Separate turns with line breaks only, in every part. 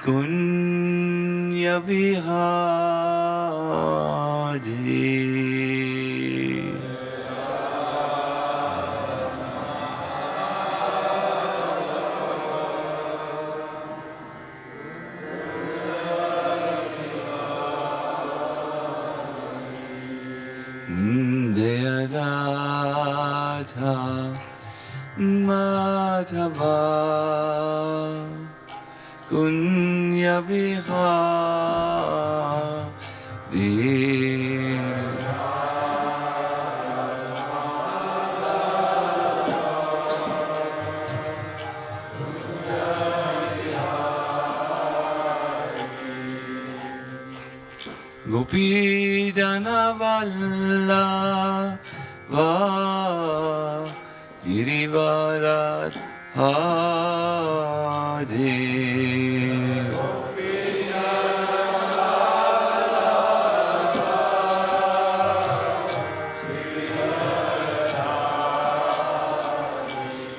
Kunya Vihari Jaya Radha Madhava Kunya Vihari Gopi Danavallava Girivarat Hare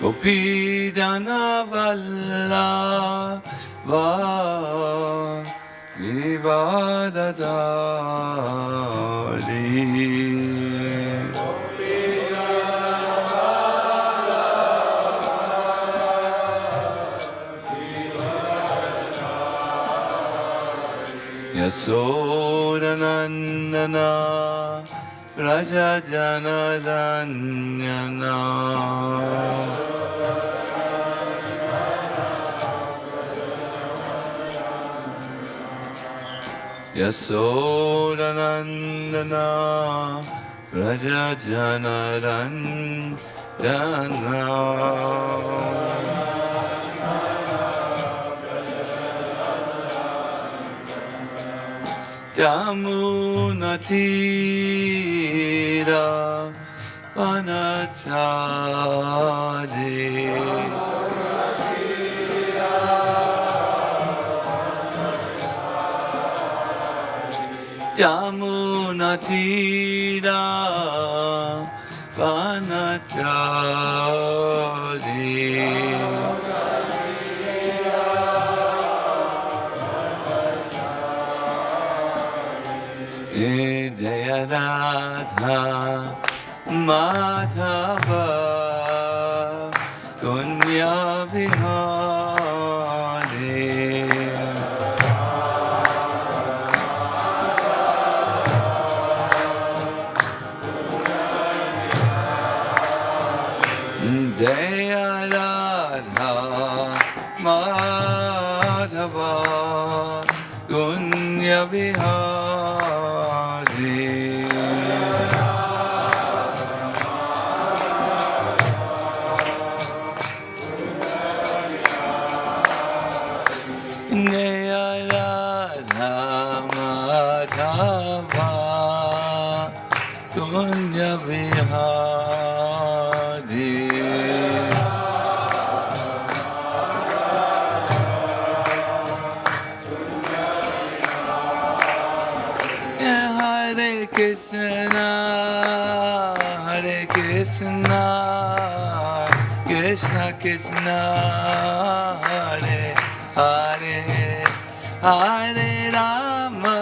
Gopi Danavallava Girivaradari Yasodanandana Raja Janadanyana Yasodanandana Raja Janadanyana Yamunatira Vanachari Yamunatira Vanachari Jaya Radha Madhava Kunya Vihari Jaya Radha Madhava Kunya Vihari Krishna Krishna Hare Hare Hare Rama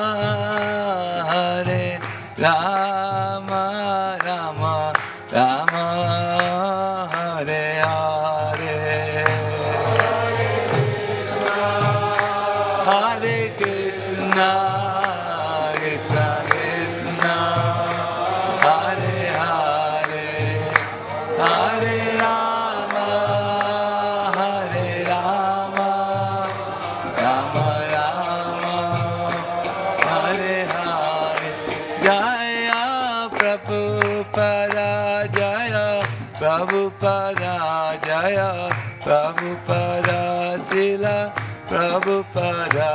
Hare Rama Rama Rama Hare Hare Hare Krishna Krishna Krishna Hare Hare Hare Rama Hare Rama Rama Rama Hare Hare Jaya Prabhupada Jaya Prabhupada Jaya Prabhupada Sila Prabhupada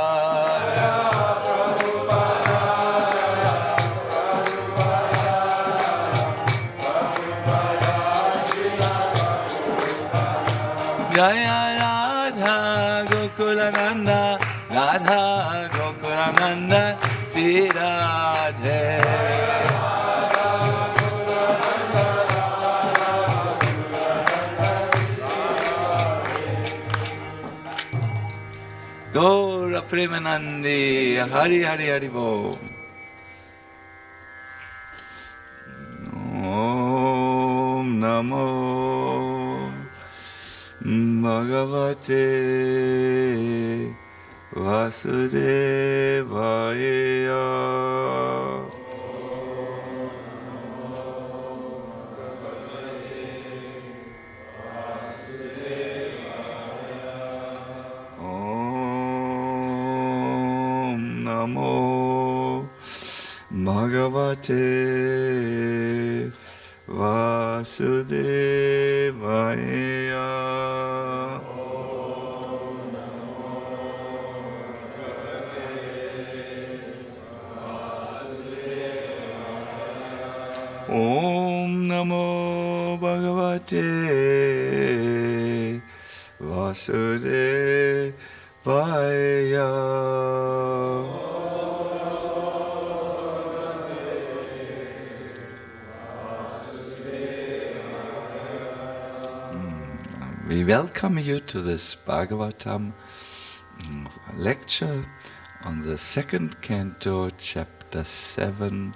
Jaya Radha Gokulananda Radha Gokulananda Sri Radhe Premanandi, Hari Hari Hari Bo. Om Namo Bhagavate Vasudevaya. Om Namo Bhagavate Vasudevaya. Om Namo Bhagavate Vasudevaya. We welcome you to this Bhagavatam lecture on the second canto, chapter 7,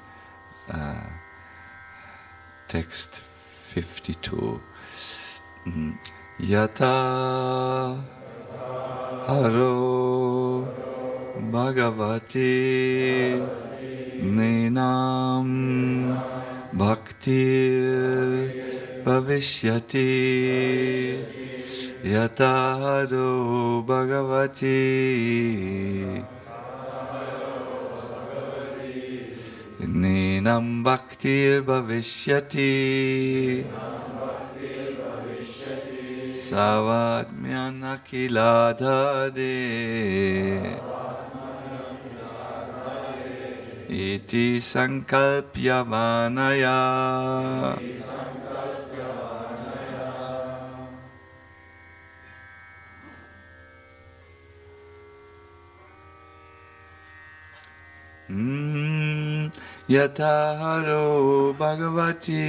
text 52. Yata haro bhagavati nenam bhaktir bhavishyati. Yata haro bhagavati nenam bhaktir bhavishyati. Savatmyana kiladhare iti sankalpya vanaya. Yataharo bhagavati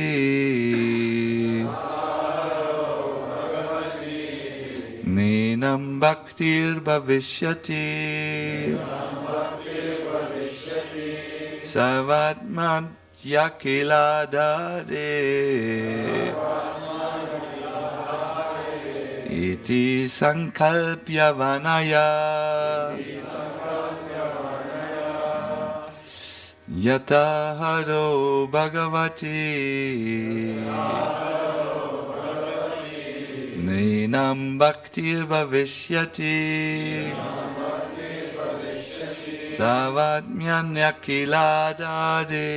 nenam bhaktir bhavishyati. Savatman yakiladare iti sankalpya vanaya. Yataharo bhagavati nenam bhaktir bhavishyati. Savatmyanya kiladare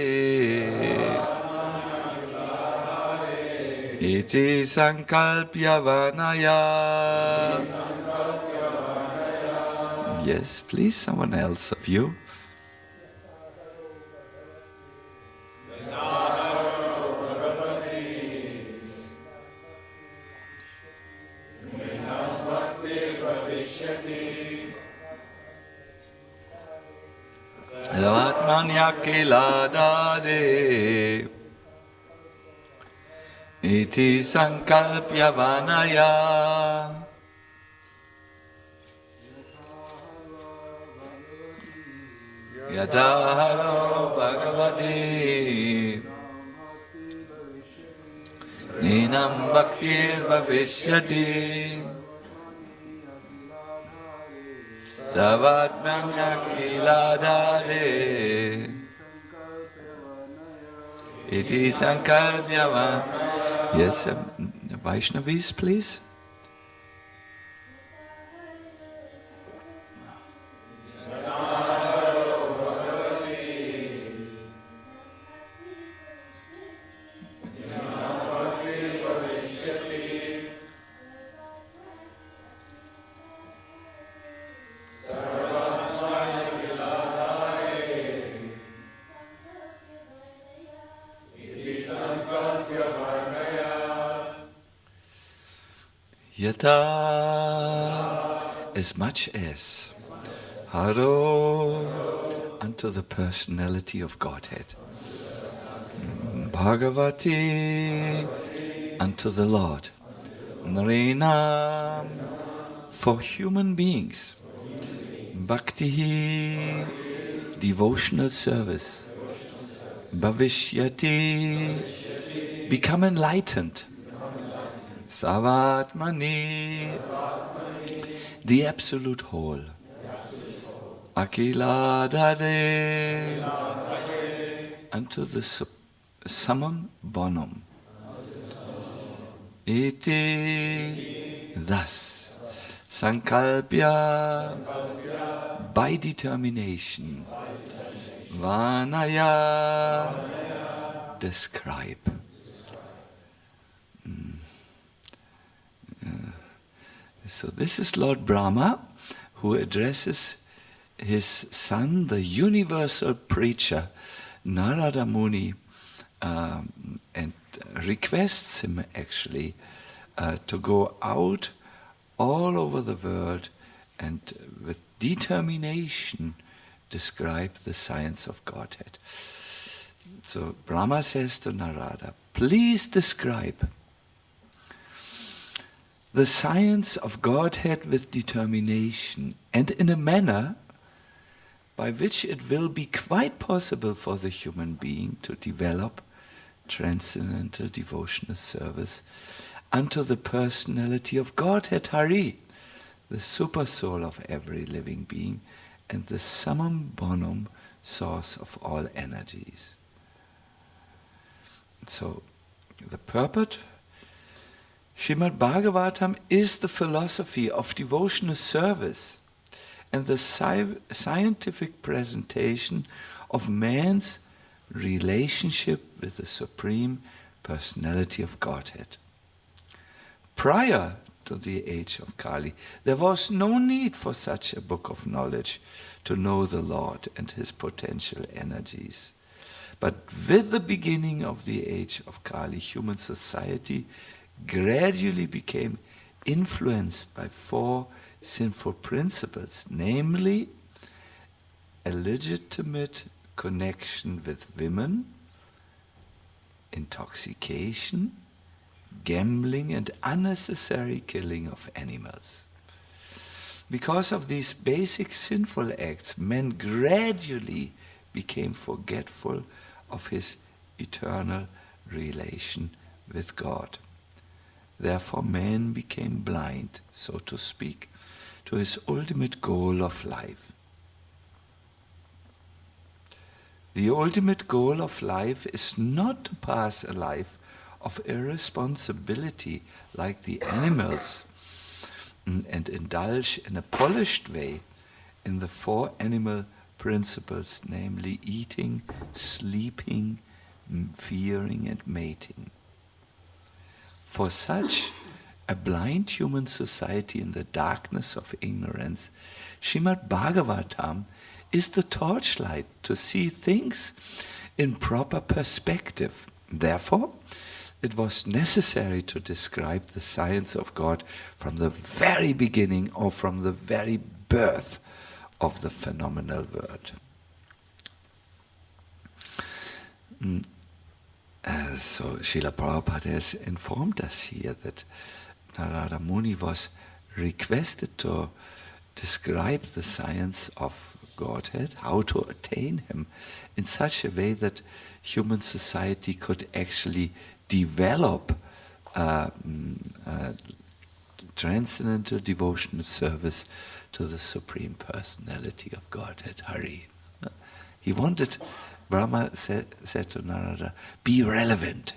iti sankalpya vanaya. Yes, please, someone else of you. Savatmanya kiladare iti sankalpya vanaya. Yataharo bhagavati nenam bhaktir bhavishyati. Savatmanya kiladare iti sankalpya vanaya. Yes, Vaishnavis, please. Yata, as much as Haro, unto the personality of Godhead. Bhagavati, unto the Lord. Narinam, for human beings. Bhaktihi, devotional service. Bhavishyati, become enlightened. Savatmani, the absolute whole. Akila Dade, unto the summum bonum. Iti, thus. Sankalpya, by determination. Vanaya, describe. So this is Lord Brahma, who addresses his son, the universal preacher, Narada Muni, and requests him actually to go out all over the world and with determination describe the science of Godhead. So Brahma says to Narada, please describe the science of Godhead with determination and in a manner by which it will be quite possible for the human being to develop transcendental devotional service unto the personality of Godhead Hari, the super soul of every living being and the summum bonum source of all energies. So the purport, Srimad Bhagavatam is the philosophy of devotional service and the scientific presentation of man's relationship with the Supreme Personality of Godhead. Prior to the age of Kali, there was no need for such a book of knowledge to know the Lord and his potential energies. But with the beginning of the age of Kali, human society gradually became influenced by four sinful principles, namely a legitimate connection with women, intoxication, gambling, and unnecessary killing of animals. Because of these basic sinful acts, man gradually became forgetful of his eternal relation with God. Therefore, man became blind, so to speak, to his ultimate goal of life. The ultimate goal of life is not to pass a life of irresponsibility like the animals and indulge in a polished way in the four animal principles, namely eating, sleeping, fearing, and mating. For such a blind human society in the darkness of ignorance, Srimad Bhagavatam is the torchlight to see things in proper perspective. Therefore, it was necessary to describe the science of God from the very beginning or from the very birth of the phenomenal world. So Srila Prabhupada has informed us here that Narada Muni was requested to describe the science of Godhead, how to attain him, in such a way that human society could actually develop transcendental devotional service to the Supreme Personality of Godhead, Hari. He wanted, Brahma said to Narada, be relevant,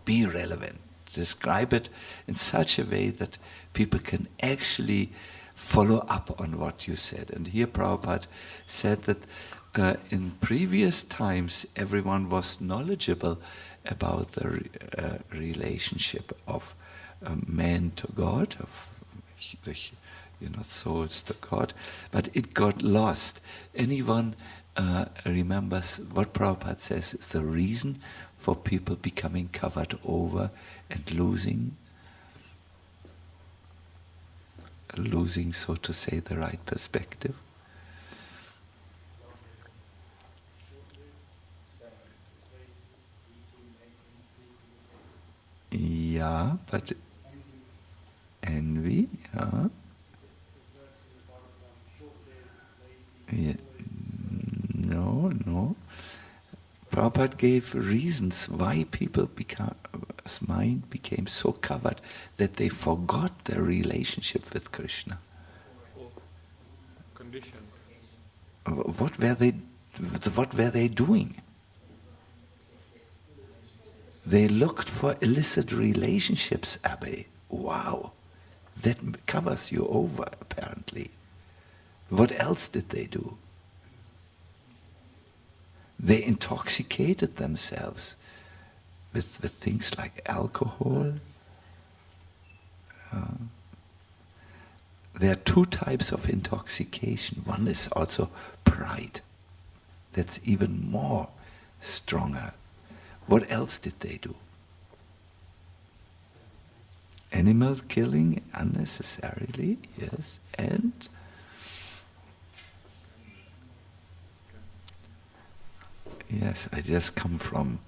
be relevant. Describe it in such a way that people can actually follow up on what you said. And here Prabhupada said that in previous times everyone was knowledgeable about the relationship of man to God, of the souls to God, but it got lost. Anyone remembers what Prabhupada says is the reason for people becoming covered over and losing, so to say, the right perspective? Yeah, but envy, yeah. Yeah, no. Prabhupada gave reasons why people's mind became so covered that they forgot their relationship with Krishna.
Or conditions.
What were they? What were they doing? They looked for illicit relationships, Abbe. Wow, that covers you over, apparently. What else did they do? They intoxicated themselves with things like alcohol. There are two types of intoxication. One is also pride. That's even more stronger. What else did they do? Animal killing unnecessarily, yes, and yes, I just come from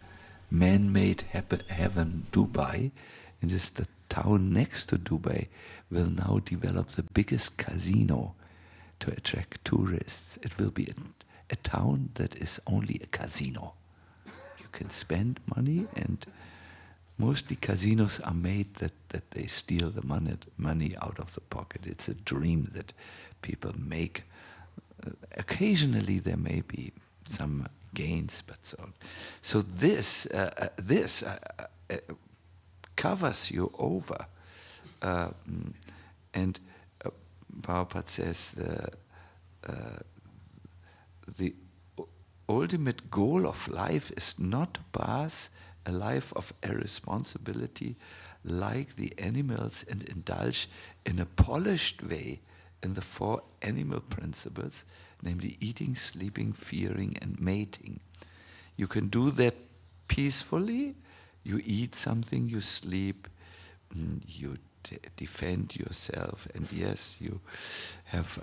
man-made heaven, Dubai, and just the town next to Dubai will now develop the biggest casino to attract tourists. It will be a town that is only a casino. You can spend money, and mostly casinos are made that they steal the money out of the pocket. It's a dream that people make. Occasionally there may be some gains, but so this covers you over, and Prabhupada says the ultimate goal of life is not to pass a life of irresponsibility like the animals and indulge in a polished way in the four animal principles, namely eating, sleeping, fearing, and mating. You can do that peacefully. You eat something, you sleep, you defend yourself, and yes, you have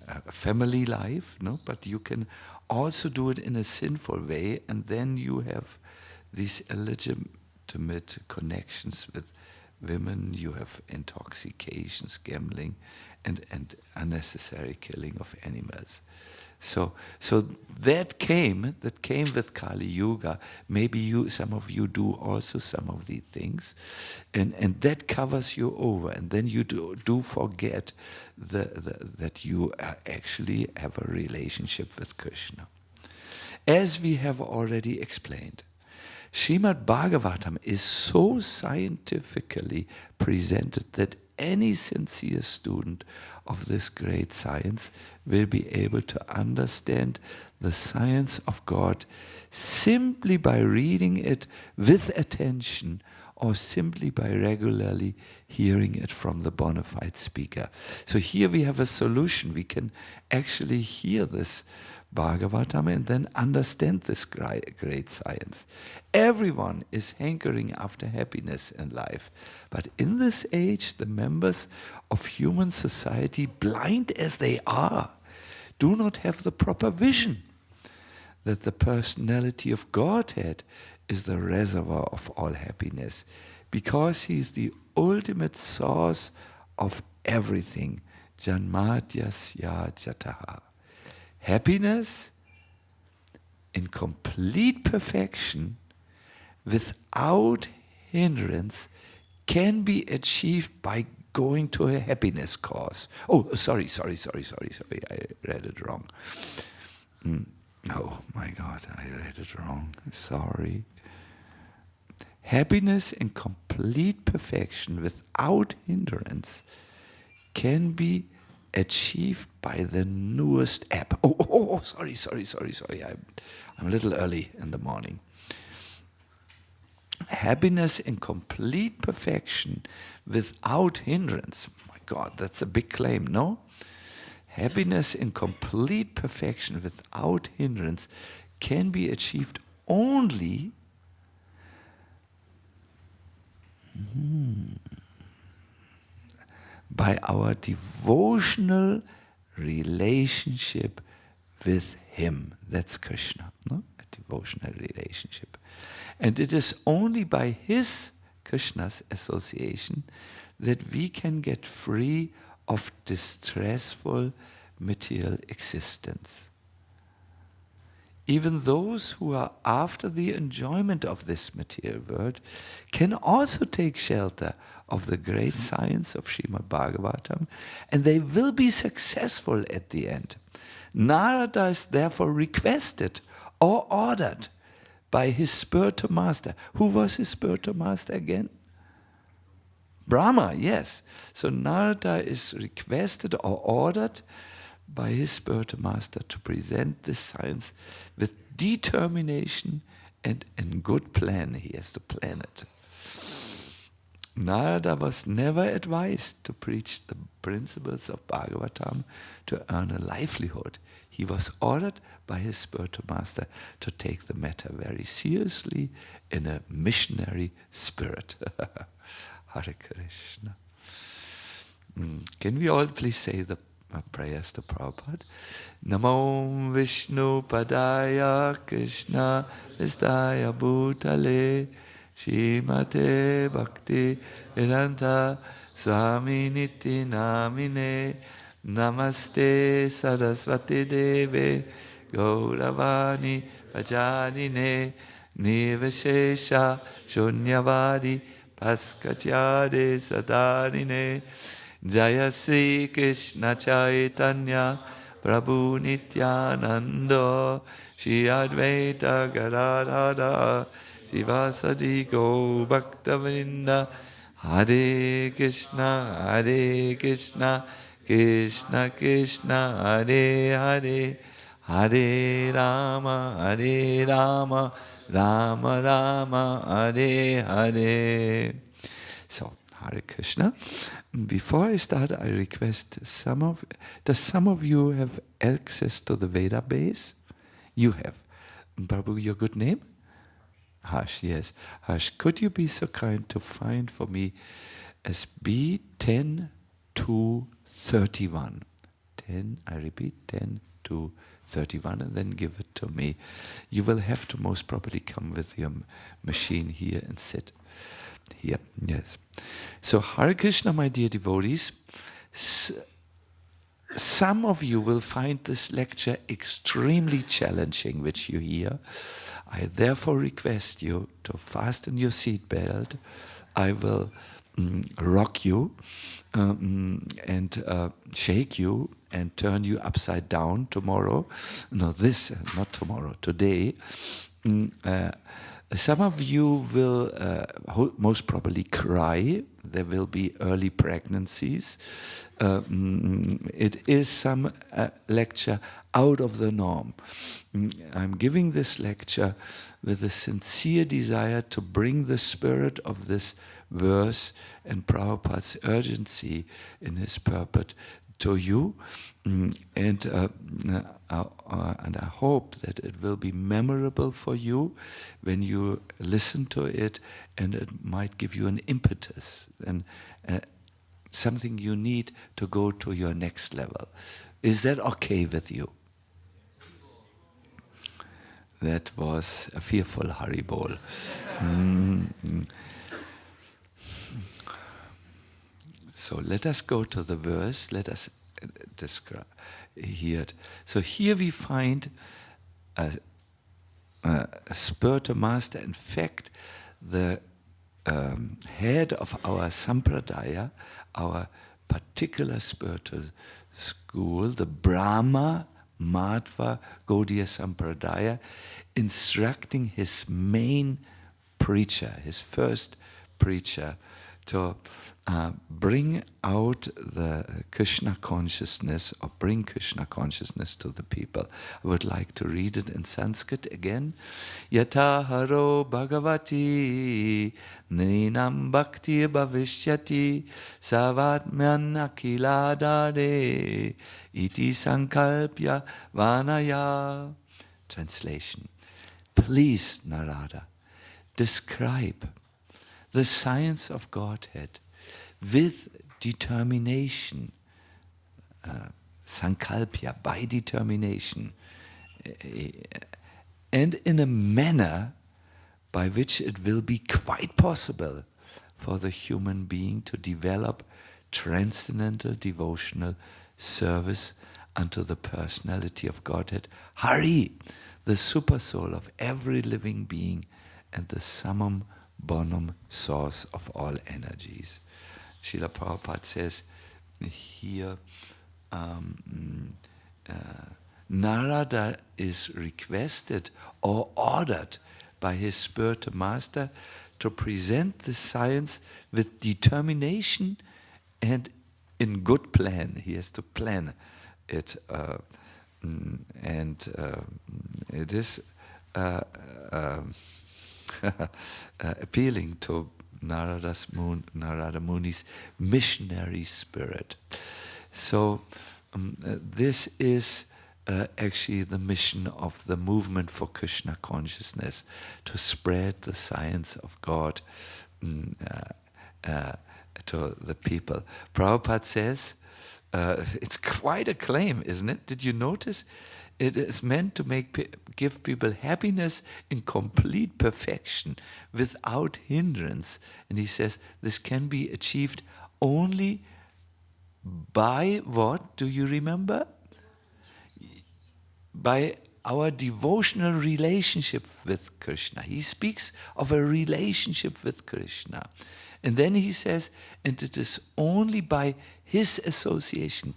a family life, no? But you can also do it in a sinful way, and then you have these illegitimate connections with women, you have intoxications, gambling, and unnecessary killing of animals. So that came with Kali Yuga. Maybe some of you do also some of these things, and that covers you over, and then you do forget that you actually have a relationship with Krishna. As we have already explained, Srimad Bhagavatam is so scientifically presented that any sincere student of this great science will be able to understand the science of God simply by reading it with attention or simply by regularly hearing it from the bona fide speaker. So here we have a solution. We can actually hear this Bhagavatam and then understand this great science. Everyone is hankering after happiness in life, but in this age, the members of human society, blind as they are, do not have the proper vision that the personality of Godhead is the reservoir of all happiness, because he is the ultimate source of everything. Janmadyasya jataha. Happiness in complete perfection without hindrance can be achieved by going to a happiness course. Oh, sorry, I read it wrong. Oh my God, I read it wrong. Sorry. Happiness in complete perfection without hindrance can be achieved by the newest app. Sorry. I'm a little early in the morning. Happiness in complete perfection without hindrance. My God, that's a big claim, no? Happiness in complete perfection without hindrance can be achieved only by our devotional relationship with Him. That's Krishna, no? A devotional relationship. And it is only by His, Krishna's association, that we can get free of distressful material existence. Even those who are after the enjoyment of this material world can also take shelter of the great science of Srimad Bhagavatam, and they will be successful at the end. Narada is therefore requested or ordered by his spiritual master. Who was his spiritual master again? Brahma, yes. So Narada is requested or ordered by his spiritual master to present this science with determination and good plan. He has to plan it. Narada was never advised to preach the principles of Bhagavatam to earn a livelihood. He was ordered by his spiritual master to take the matter very seriously in a missionary spirit. Hare Krishna. Can we all please say the prayers to Prabhupada? Namo Vishnu Padaya Krishna Vistaya Bhutale Shrimate Bhakti Vedanta Swami Niti Namine Namaste Saraswati Deve Gauravani Vajanine Nivashesha Shunyavadi Paskatyade Sadarine Jaya Sri Krishna Chaitanya Prabhu Nityananda Shri Advaita Gadadhara Srivasadi Go Bhaktavinda Hare Krishna Krishna Krishna Hare Hare Hare Rama Rama Rama Hare Hare. So, Hare Krishna. Before I start, I request does some of you have access to the Veda base? You have. Prabhu, your good name? Harsh, yes. Harsh, could you be so kind to find for me SB 10 to 31? 10, I repeat, 10 to 31, and then give it to me. You will have to most probably come with your machine here and sit here. Yes. So, Hare Krishna, my dear devotees. Some of you will find this lecture extremely challenging, which you hear. I therefore request you to fasten your seatbelt. I will rock you and shake you and turn you upside down tomorrow. No, not tomorrow, today. Some of you will most probably cry. There will be early pregnancies. It is some lecture out of the norm. I'm giving this lecture with a sincere desire to bring the spirit of this verse and Prabhupada's urgency in his purport to you, and I hope that it will be memorable for you when you listen to it, and it might give you an impetus and something you need to go to your next level. Is that okay with you? That was a fearful Haribol. So let us go to the verse. Let us describe hear it. So here we find a spiritual master. In fact, the head of our sampradaya, our particular spiritual school, the Brahma Madhva Gaudiya Sampradaya, instructing his main preacher, his first preacher, to bring out the Krishna consciousness, or bring Krishna consciousness to the people. I would like to read it in Sanskrit again. Yata haro bhagavati ninam bhakti bhavishyati savatmyan akiladade iti sankalpya vanaya. Translation. Please, Narada, describe the science of Godhead with determination, sankalpya, by determination, and in a manner by which it will be quite possible for the human being to develop transcendental devotional service unto the personality of Godhead, Hari, the supersoul of every living being and the summum bonum source of all energies. Srila Prabhupada says here, Narada is requested or ordered by his spiritual master to present the science with determination and in good plan. He has to plan it, and it is appealing to Narada Muni's missionary spirit. So this is actually the mission of the movement for Krishna consciousness, to spread the science of God to the people. Prabhupada says, it's quite a claim, isn't it? Did you notice? It is meant to give people happiness in complete perfection, without hindrance. And he says this can be achieved only by what? Do you remember? By our devotional relationship with Krishna. He speaks of a relationship with Krishna. And then he says, and it is only by his association,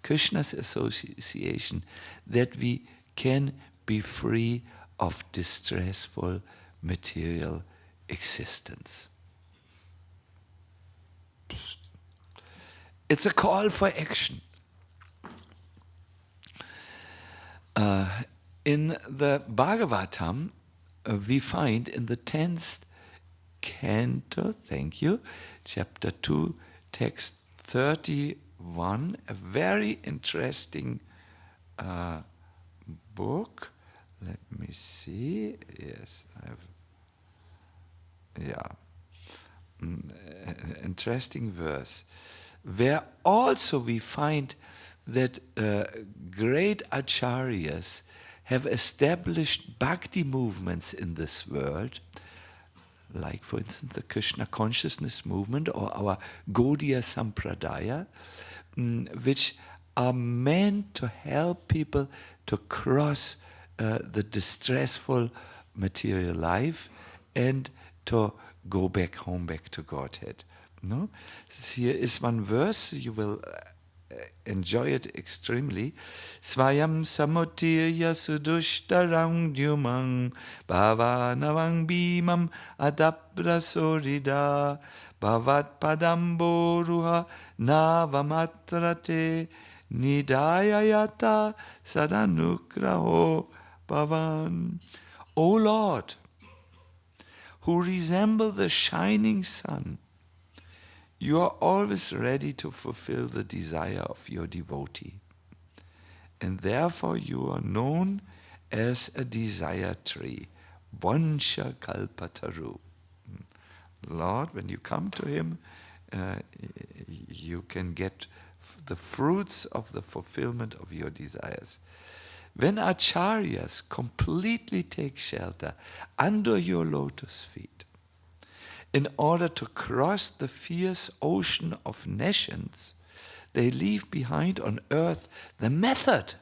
Krishna's association, that we can be free of distressful material existence. It's a call for action. In the Bhagavatam, we find in the 10th canto, thank you, chapter 2, text 31, a very interesting book. Let me see. Yes, interesting verse, where also we find that great acharyas have established bhakti movements in this world, like for instance the Krishna consciousness movement or our Gaudiya Sampradaya, which are meant to help people to cross the distressful material life and to go back home, back to Godhead. No? Here is one verse, you will enjoy it extremely. Svayam samutirya sudushtarang dyumang bhavanavang bhimam adaprasorida bhavat padamboruha navamatrate nidayayata sadanukraho bhavan. O Lord, who resemble the shining sun, you are always ready to fulfill the desire of your devotee. And therefore you are known as a desire tree. Vansha kalpataru. Lord, when you come to him, you can get the fruits of the fulfillment of your desires. When acharyas completely take shelter under your lotus feet, in order to cross the fierce ocean of nations, they leave behind on earth the method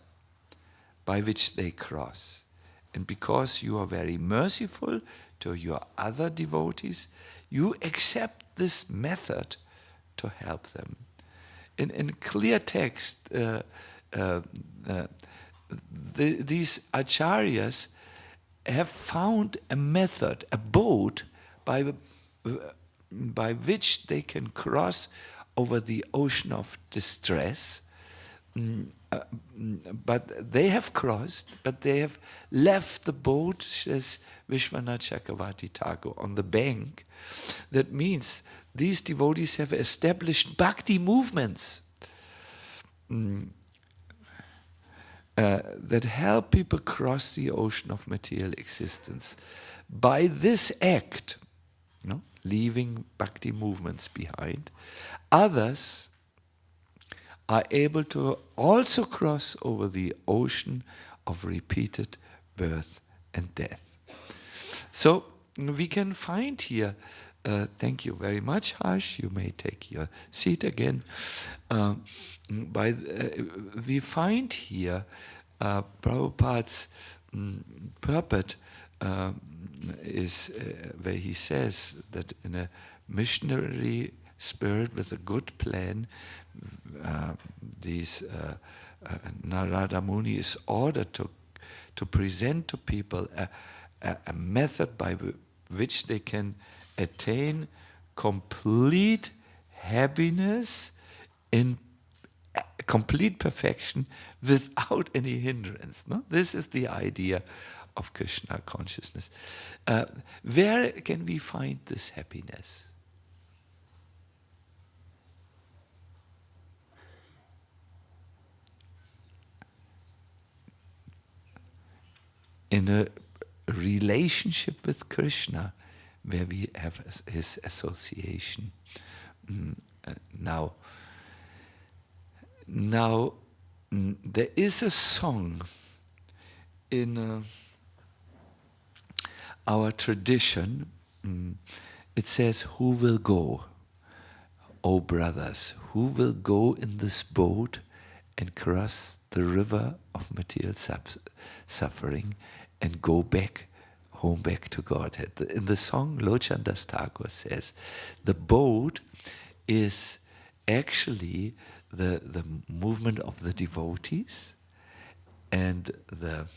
by which they cross. And because you are very merciful to your other devotees, you accept this method to help them. In clear text, these acharyas have found a method, a boat by which they can cross over the ocean of distress. But they have crossed, but they have left the boat, says Vishwanath Chakravarti Thakur, on the bank. That means these devotees have established bhakti movements that help people cross the ocean of material existence. By this act, leaving bhakti movements behind, others are able to also cross over the ocean of repeated birth and death. So we can find here Thank you very much, Harsh. You may take your seat again. We find here Prabhupada's purport is where he says that in a missionary spirit with a good plan, Narada Muni is ordered to present to people a method by which they can attain complete happiness in complete perfection without any hindrance. No? This is the idea of Krishna consciousness. Where can we find this happiness? In a relationship with Krishna, where we have his association. Now, there is a song in our tradition. It says, "Who will go, O brothers? Who will go in this boat and cross the river of material suffering and go back home, back to Godhead?" In the song, Lochan Das Thakur says, the boat is actually the movement of the devotees, and the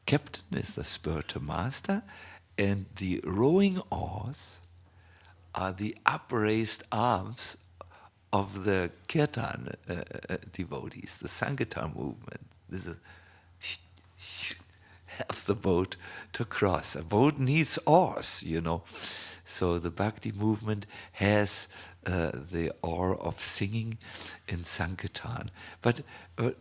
captain is the spiritual master, and the rowing oars are the upraised arms of the kirtan devotees, the Sankirtan movement. This is helps the boat to cross. A boat needs oars, you know. So the Bhakti movement has the oar of singing in Sankirtan. But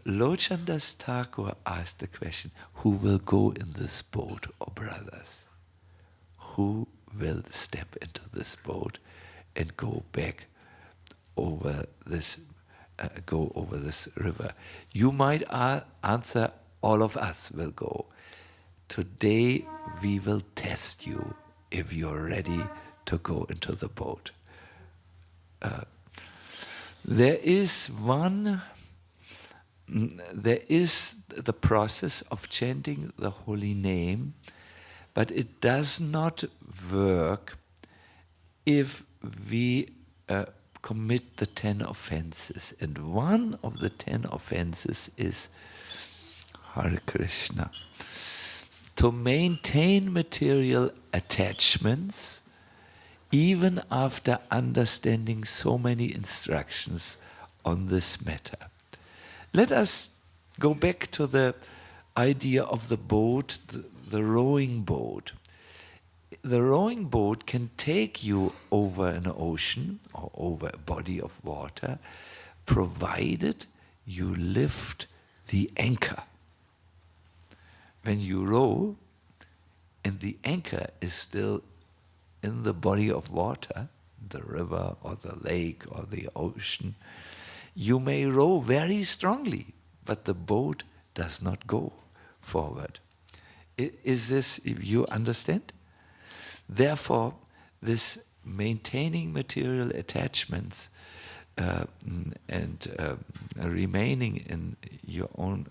Lochan Das Thakur asked the question, who will go in this boat, O brothers? Who will step into this boat and go back over this, go over this river? You might answer, all of us will go. Today we will test you if you're ready to go into the boat. There is the process of chanting the holy name, but it does not work if we commit the 10 offenses. And one of the 10 offenses is Hare Krishna. To maintain material attachments, even after understanding so many instructions on this matter. Let us go back to the idea of the boat, the rowing boat. The rowing boat can take you over an ocean or over a body of water, provided you lift the anchor. When you row and the anchor is still in the body of water, the river or the lake or the ocean, you may row very strongly, but the boat does not go forward. Is this, you understand? Therefore, this maintaining material attachments and remaining in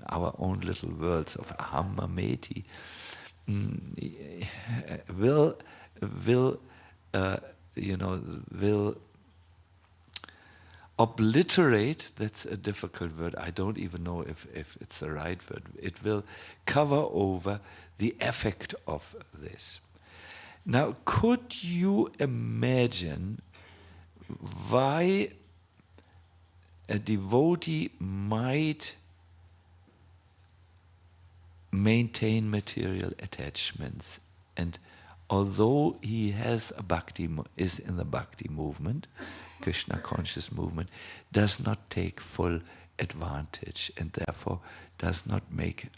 our own little worlds of aham mameti will obliterate. That's a difficult word. I don't even know if it's the right word. It will cover over the effect of this. Now, could you imagine why a devotee might maintain material attachments, and although he has a bhakti, is in the bhakti movement, Krishna conscious movement, does not take full advantage and therefore does not make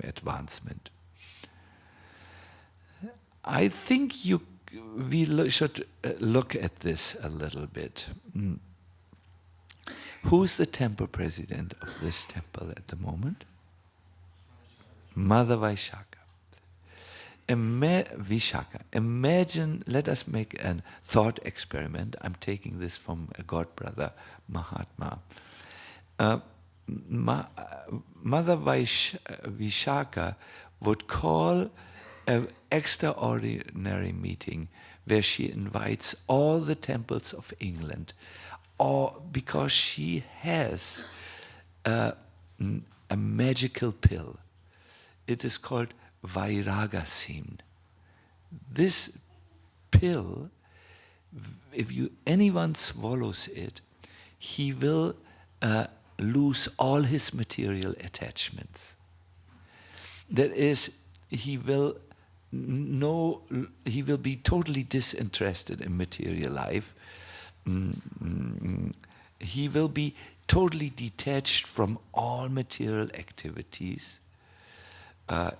advancement? I think we should look at this a little bit. Who's the temple president of this temple at the moment? Mother Vaishaka. Vishaka, imagine, let us make a thought experiment. I'm taking this from a god brother, Mahatma. Uh, Mother Vishaka would call an extraordinary meeting where she invites all the temples of England, or because she has a, a magical pill. It is called Vairagasin. This pill, if anyone swallows it, he will lose all his material attachments. That is, he will be totally disinterested in material life. He will be totally detached from all material activities.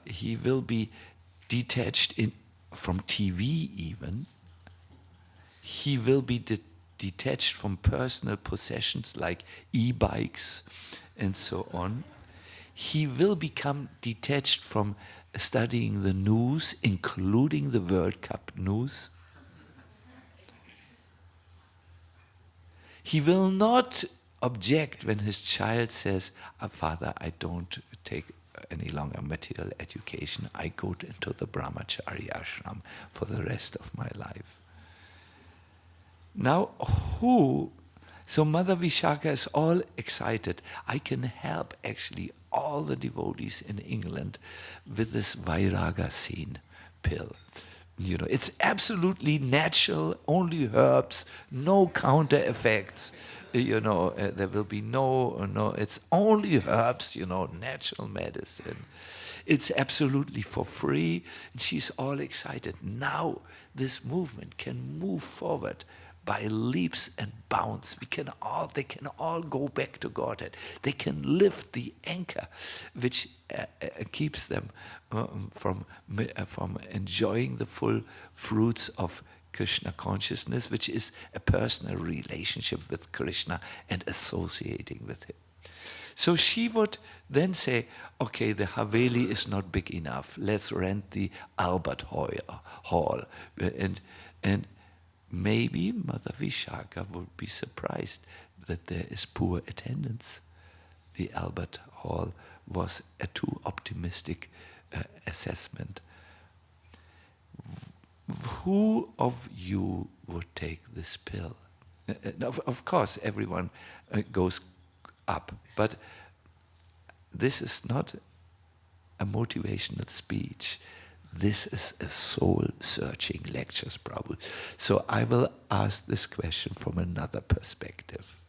He will be detached from TV even. He will be detached from personal possessions like e-bikes and so on. He will become detached from studying the news, including the World Cup news. He will not object when his child says, Father, I don't take any longer material education. I go into the brahmachari ashram for the rest of my life. Now, so Mother Vishaka is all excited. I can help actually all the devotees in England with this Vairagasin pill. You know, it's absolutely natural, only herbs, no counter effects. You know, there will be no, it's only herbs, you know, natural medicine. It's absolutely for free. And she's all excited. Now this movement can move forward by leaps and bounds. They can all go back to Godhead. They can lift the anchor which keeps them from enjoying the full fruits of Krishna consciousness, which is a personal relationship with Krishna and associating with him. So she would then say, okay, the Haveli is not big enough. Let's rent the Albert Hall. And maybe Mother Vishaka would be surprised that there is poor attendance. The Albert Hall was a too optimistic assessment. Who of you would take this pill? Of course, everyone goes up, but this is not a motivational speech. This is a soul-searching lectures, Prabhu. So I will ask this question from another perspective.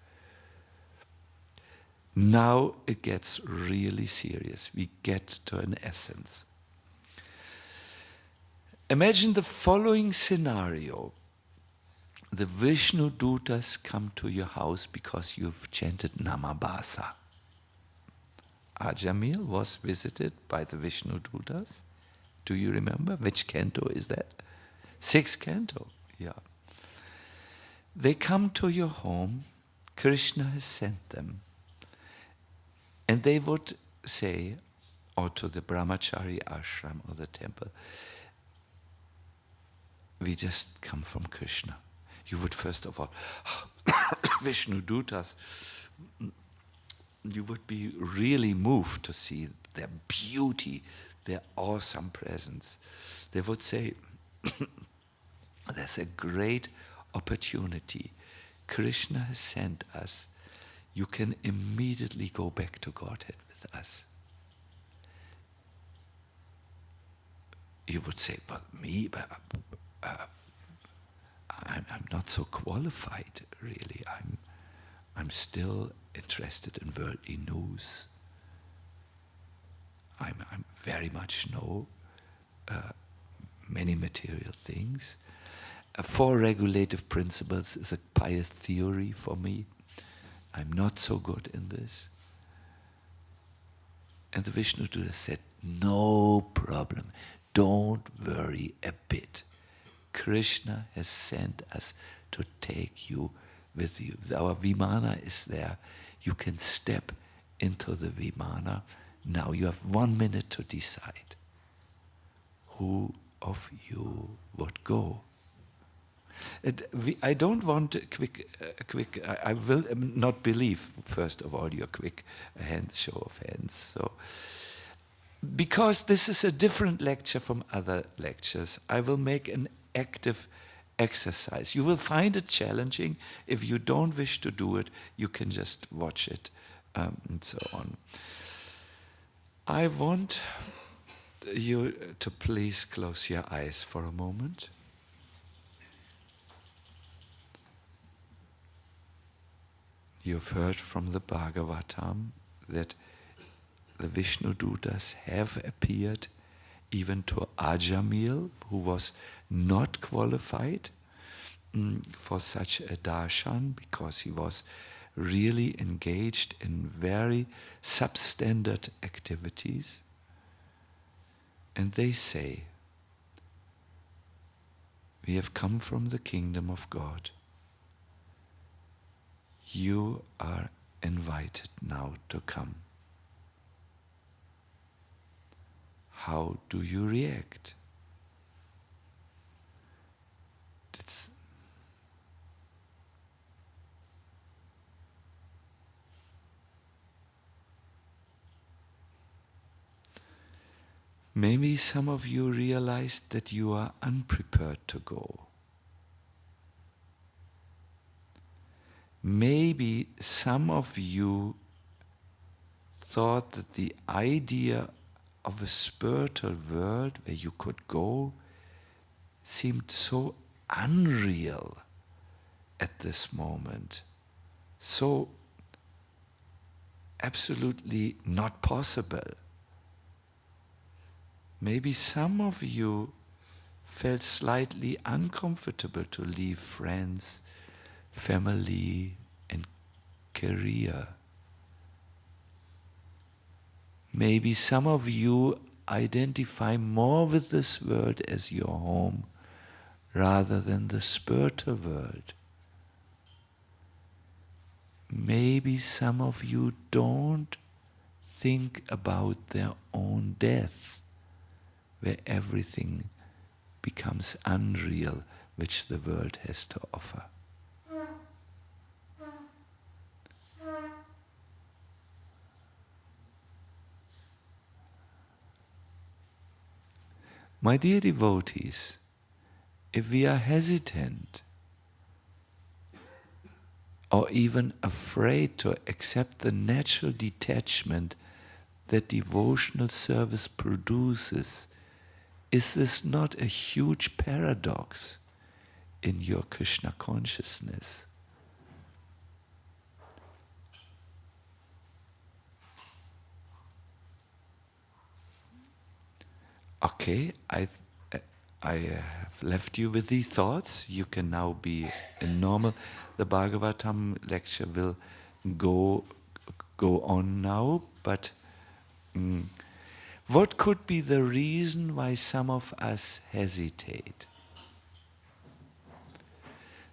Now it gets really serious. We get to an essence. Imagine the following scenario. The Vishnu Dutas come to your house because you've chanted Namabhasa. Ajamil was visited by the Vishnu Dutas. Do you remember? Which canto is that? 6th canto, yeah. They come to your home, Krishna has sent them, and they would say, or to the brahmachari ashram or the temple, we just come from Krishna. You would first of all, Vishnu Dutas, you would be really moved to see their beauty, their awesome presence. They would say, there's a great opportunity. Krishna has sent us. You can immediately go back to Godhead with us. You would say, but me, I'm not so qualified, really. I'm still interested in worldly news. I'm very much know many material things. 4 regulative principles is a pious theory for me. I'm not so good in this. And the Vishnu Duta said, no problem. Don't worry a bit. Krishna has sent us to take you with you. Our Vimana is there. You can step into the Vimana. Now you have 1 minute to decide. Who of you would go. I don't want a quick. I will not believe, first of all, your quick show of hands. So, because this is a different lecture from other lectures, I will make an active exercise. You will find it challenging. If you don't wish to do it, you can just watch it, and so on. I want you to please close your eyes for a moment. You've heard from the Bhagavatam that the Vishnu Dutas have appeared even to Ajamil, who was not qualified for such a darshan because he was really engaged in very substandard activities. And they say, we have come from the kingdom of God. You are invited now to come. How do you react? Maybe some of you realized that you are unprepared to go. Maybe some of you thought that the idea of a spiritual world where you could go seemed so unreal at this moment, so absolutely not possible. Maybe some of you felt slightly uncomfortable to leave friends, family, and career. Maybe some of you identify more with this world as your home rather than the spiritual world. Maybe some of you don't think about their own death, where everything becomes unreal, which the world has to offer. My dear devotees, if we are hesitant or even afraid to accept the natural detachment that devotional service produces, is this not a huge paradox in your Krishna consciousness? Okay, I have left you with these thoughts. You can now be in normal. The Bhagavatam lecture will go on now, but what could be the reason why some of us hesitate?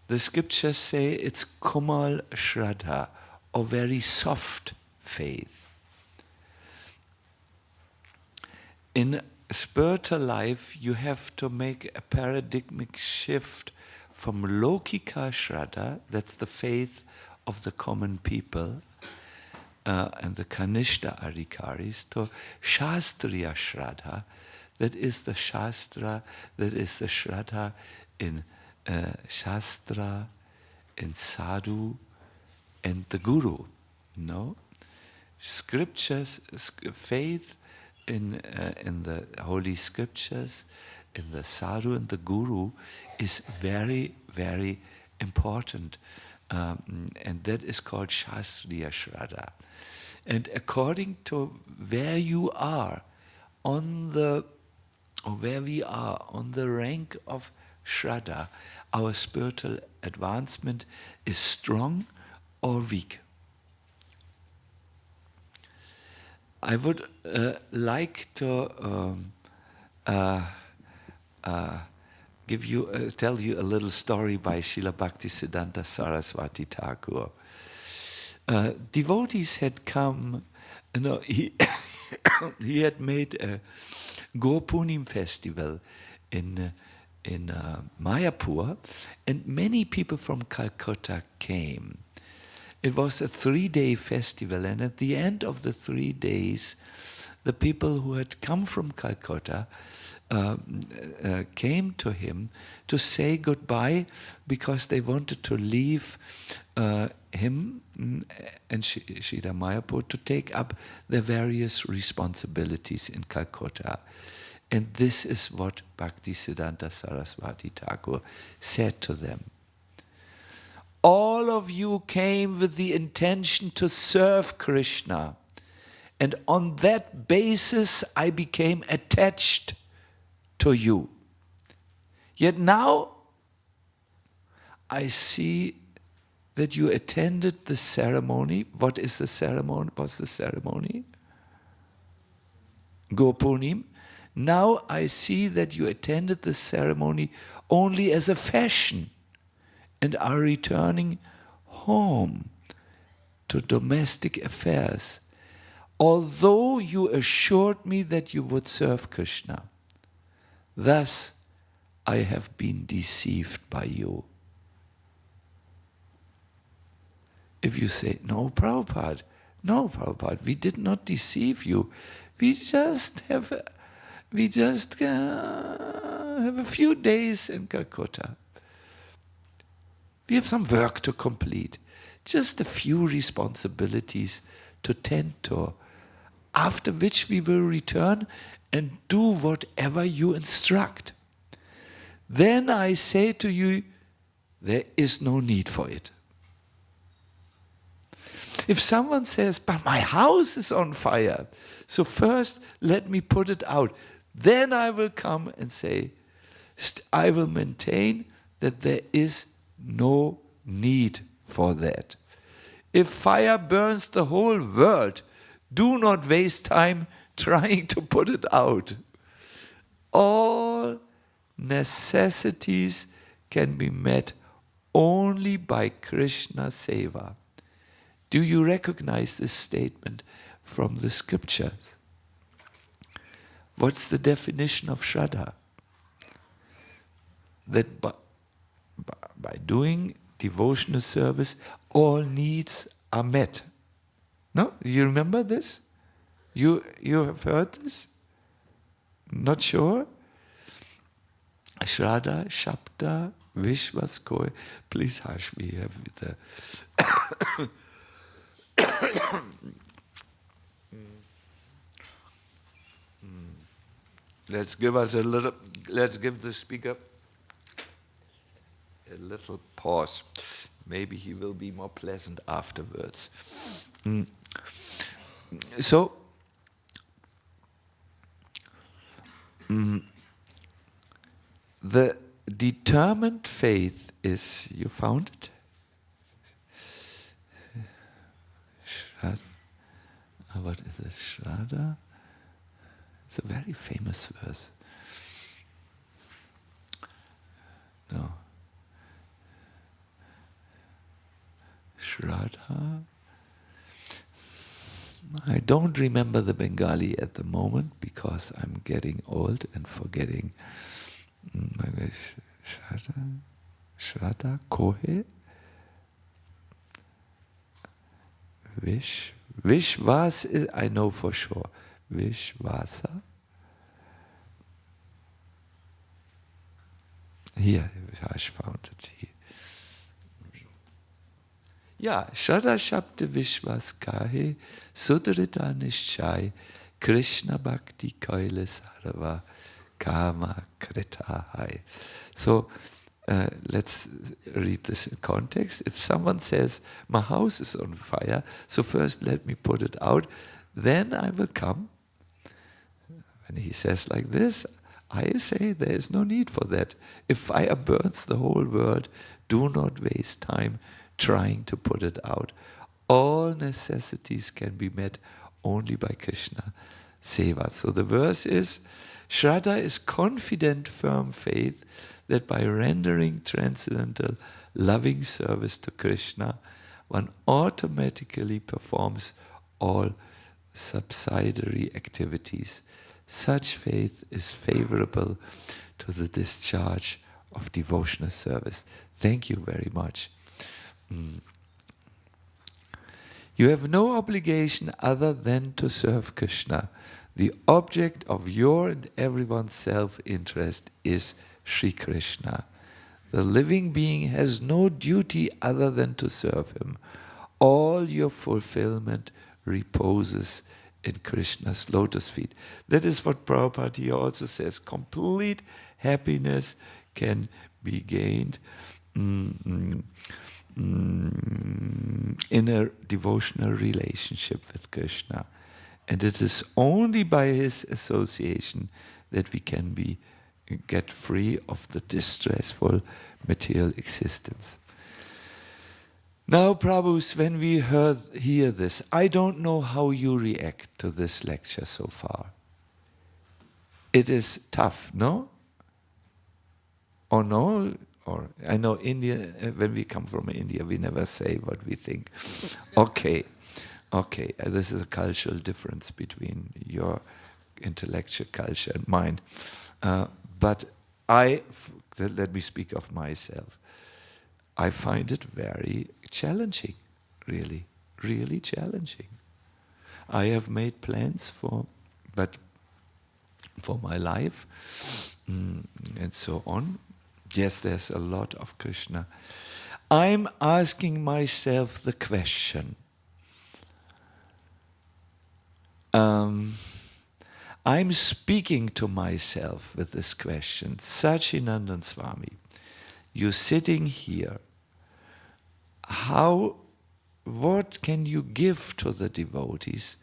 The scriptures say it's komal shraddha, or very soft faith. In spiritual life, you have to make a paradigmic shift from lokika shraddha, that's the faith of the common people, and the kanishta adhikaris, to shastriya shraddha, that is the shastra, that is the shraddha in shastra, in sadhu, and the guru. No? Scriptures, faith in the holy scriptures, in the sadhu and the guru is very, very important. And that is called shastriya shraddha. And according to where you are on the, or where we are on the rank of shraddha, our spiritual advancement is strong or weak. I would like to tell you a little story by Srila Bhaktivedanta Saraswati Thakur. Devotees had come, he had made a Gopurnim festival in Mayapur, and many people from Calcutta came. It was a 3-day festival, and at the end of the 3 days, the people who had come from Calcutta came to him to say goodbye because they wanted to leave him and Srila Mayapur to take up their various responsibilities in Calcutta. And this is what Bhaktisiddhanta Saraswati Thakur said to them. All of you came with the intention to serve Krishna. And on that basis, I became attached to you. Yet now, I see that you attended the ceremony. What is the ceremony? What's the ceremony? Gopurnim. Now I see that you attended the ceremony only as a fashion and are returning home to domestic affairs, although you assured me that you would serve Krishna. Thus, I have been deceived by you. If you say, no, Prabhupada, we did not deceive you. We just have a few days in Calcutta. We have some work to complete, just a few responsibilities to tend to, after which we will return and do whatever you instruct. Then I say to you, there is no need for it. If someone says, but my house is on fire, so first let me put it out. Then I will come and say, I will maintain that there is no need for that. If fire burns the whole world, do not waste time trying to put it out. All necessities can be met only by Krishna Seva. Do you recognize this statement from the scriptures? What's the definition of Shraddha? That by doing devotional service, all needs are met. No? You remember this? You have heard this? Not sure? Shraddha, Shabda, Vishwas, Koi. Please hush, we have the... Let's give the speaker a little pause. Maybe he will be more pleasant afterwards. So, the determined faith is, you found it? What is it? Shraddha? It's a very famous verse. No. Shraddha. I don't remember the Bengali at the moment because I'm getting old and forgetting. Shraddha, Kohe, Vishwas is, I know for sure. Vishvasa. Here, I found it here. Yeah, Shraddha Shabda Vishwas Kahe, Sudrita Nishchai, Krishna Bhakti Kaila Sarva, Kama Krita Hai. So, let's read this in context. If someone says, my house is on fire, so first let me put it out, then I will come. When he says like this, I say there is no need for that. If fire burns the whole world, do not waste time trying to put it out. All necessities can be met only by Krishna Seva. So the verse is, Shraddha is confident, firm faith that by rendering transcendental loving service to Krishna, one automatically performs all subsidiary activities. Such faith is favorable to the discharge of devotional service. Thank you very much. You have no obligation other than to serve Krishna. The object of your and everyone's self-interest is Sri Krishna. The living being has no duty other than to serve him. All your fulfillment reposes in Krishna's lotus feet. That is what Prabhupada here also says. Complete happiness can be gained in a devotional relationship with Krishna. And it is only by his association that we can get free of the distressful material existence. Now, Prabhus, when we hear this, I don't know how you react to this lecture so far. It is tough, no? Or no? Or I know India, when we come from India, we never say what we think. Okay, this is a cultural difference between your intellectual culture and mine. But let me speak of myself. I find it very challenging, really, really challenging. I have made plans for my life and so on. Yes, there's a lot of Krishna. I'm asking myself the question. I'm speaking to myself with this question. Sachinandan Swami, you're sitting here. What can you give to the devotees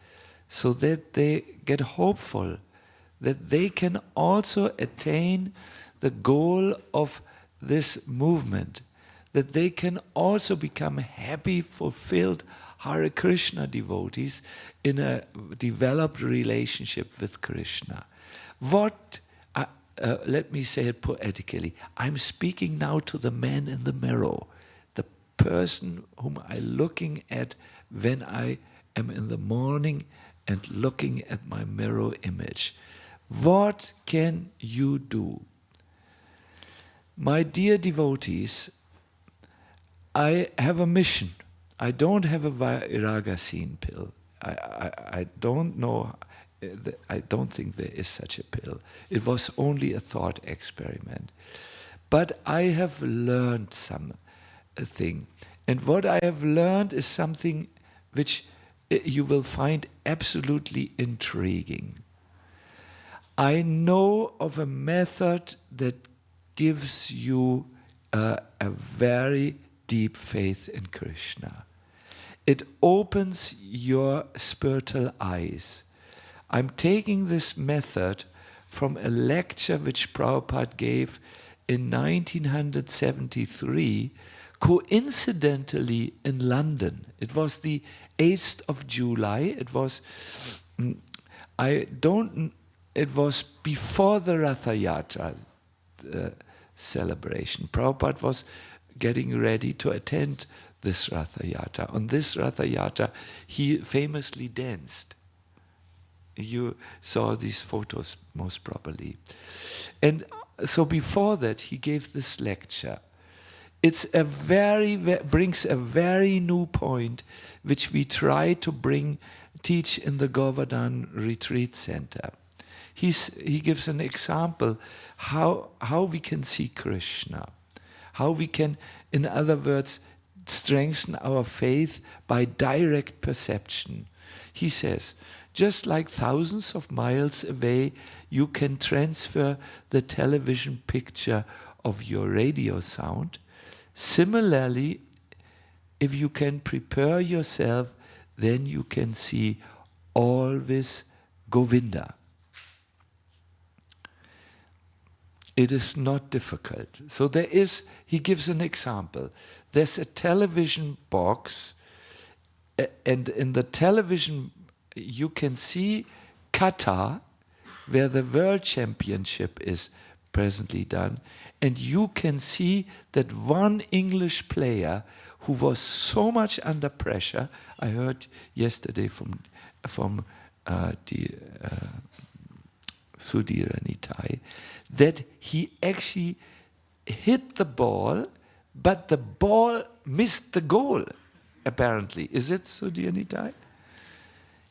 so that they get hopeful, that they can also attain the goal of this movement, that they can also become happy, fulfilled Hare Krishna devotees in a developed relationship with Krishna? Let me say it poetically. I'm speaking now to the man in the mirror, the person whom I'm looking at when I am in the morning and looking at my mirror image. What can you do? My dear devotees, I have a mission. I don't have a Vairagasin pill. I don't know, I don't think there is such a pill. It was only a thought experiment. But I have learned something. And what I have learned is something which you will find absolutely intriguing. I know of a method that gives you a very deep faith in Krishna. It opens your spiritual eyes. I'm taking this method from a lecture which Prabhupada gave in 1973, coincidentally in London. It was the 8th of July. It was before the Ratha Yatra celebration. Prabhupada was getting ready to attend this Ratha Yatra. On this Ratha Yatra, he famously danced. You saw these photos most probably. And so before that, he gave this lecture. It's brings a very new point, which we try to teach in the Govardhan Retreat Center. He gives an example how we can see Krishna, how we can, in other words, strengthen our faith by direct perception. He says, just like thousands of miles away, you can transfer the television picture of your radio sound. Similarly, if you can prepare yourself, then you can see always Govinda. It is not difficult. So he gives an example. There's a television box, and in the television you can see Qatar, where the World Championship is presently done, and you can see that one English player who was so much under pressure, I heard yesterday from Sudhira Nitai, that he actually hit the ball, but the ball missed the goal, apparently. Is it Sudhira Nitai?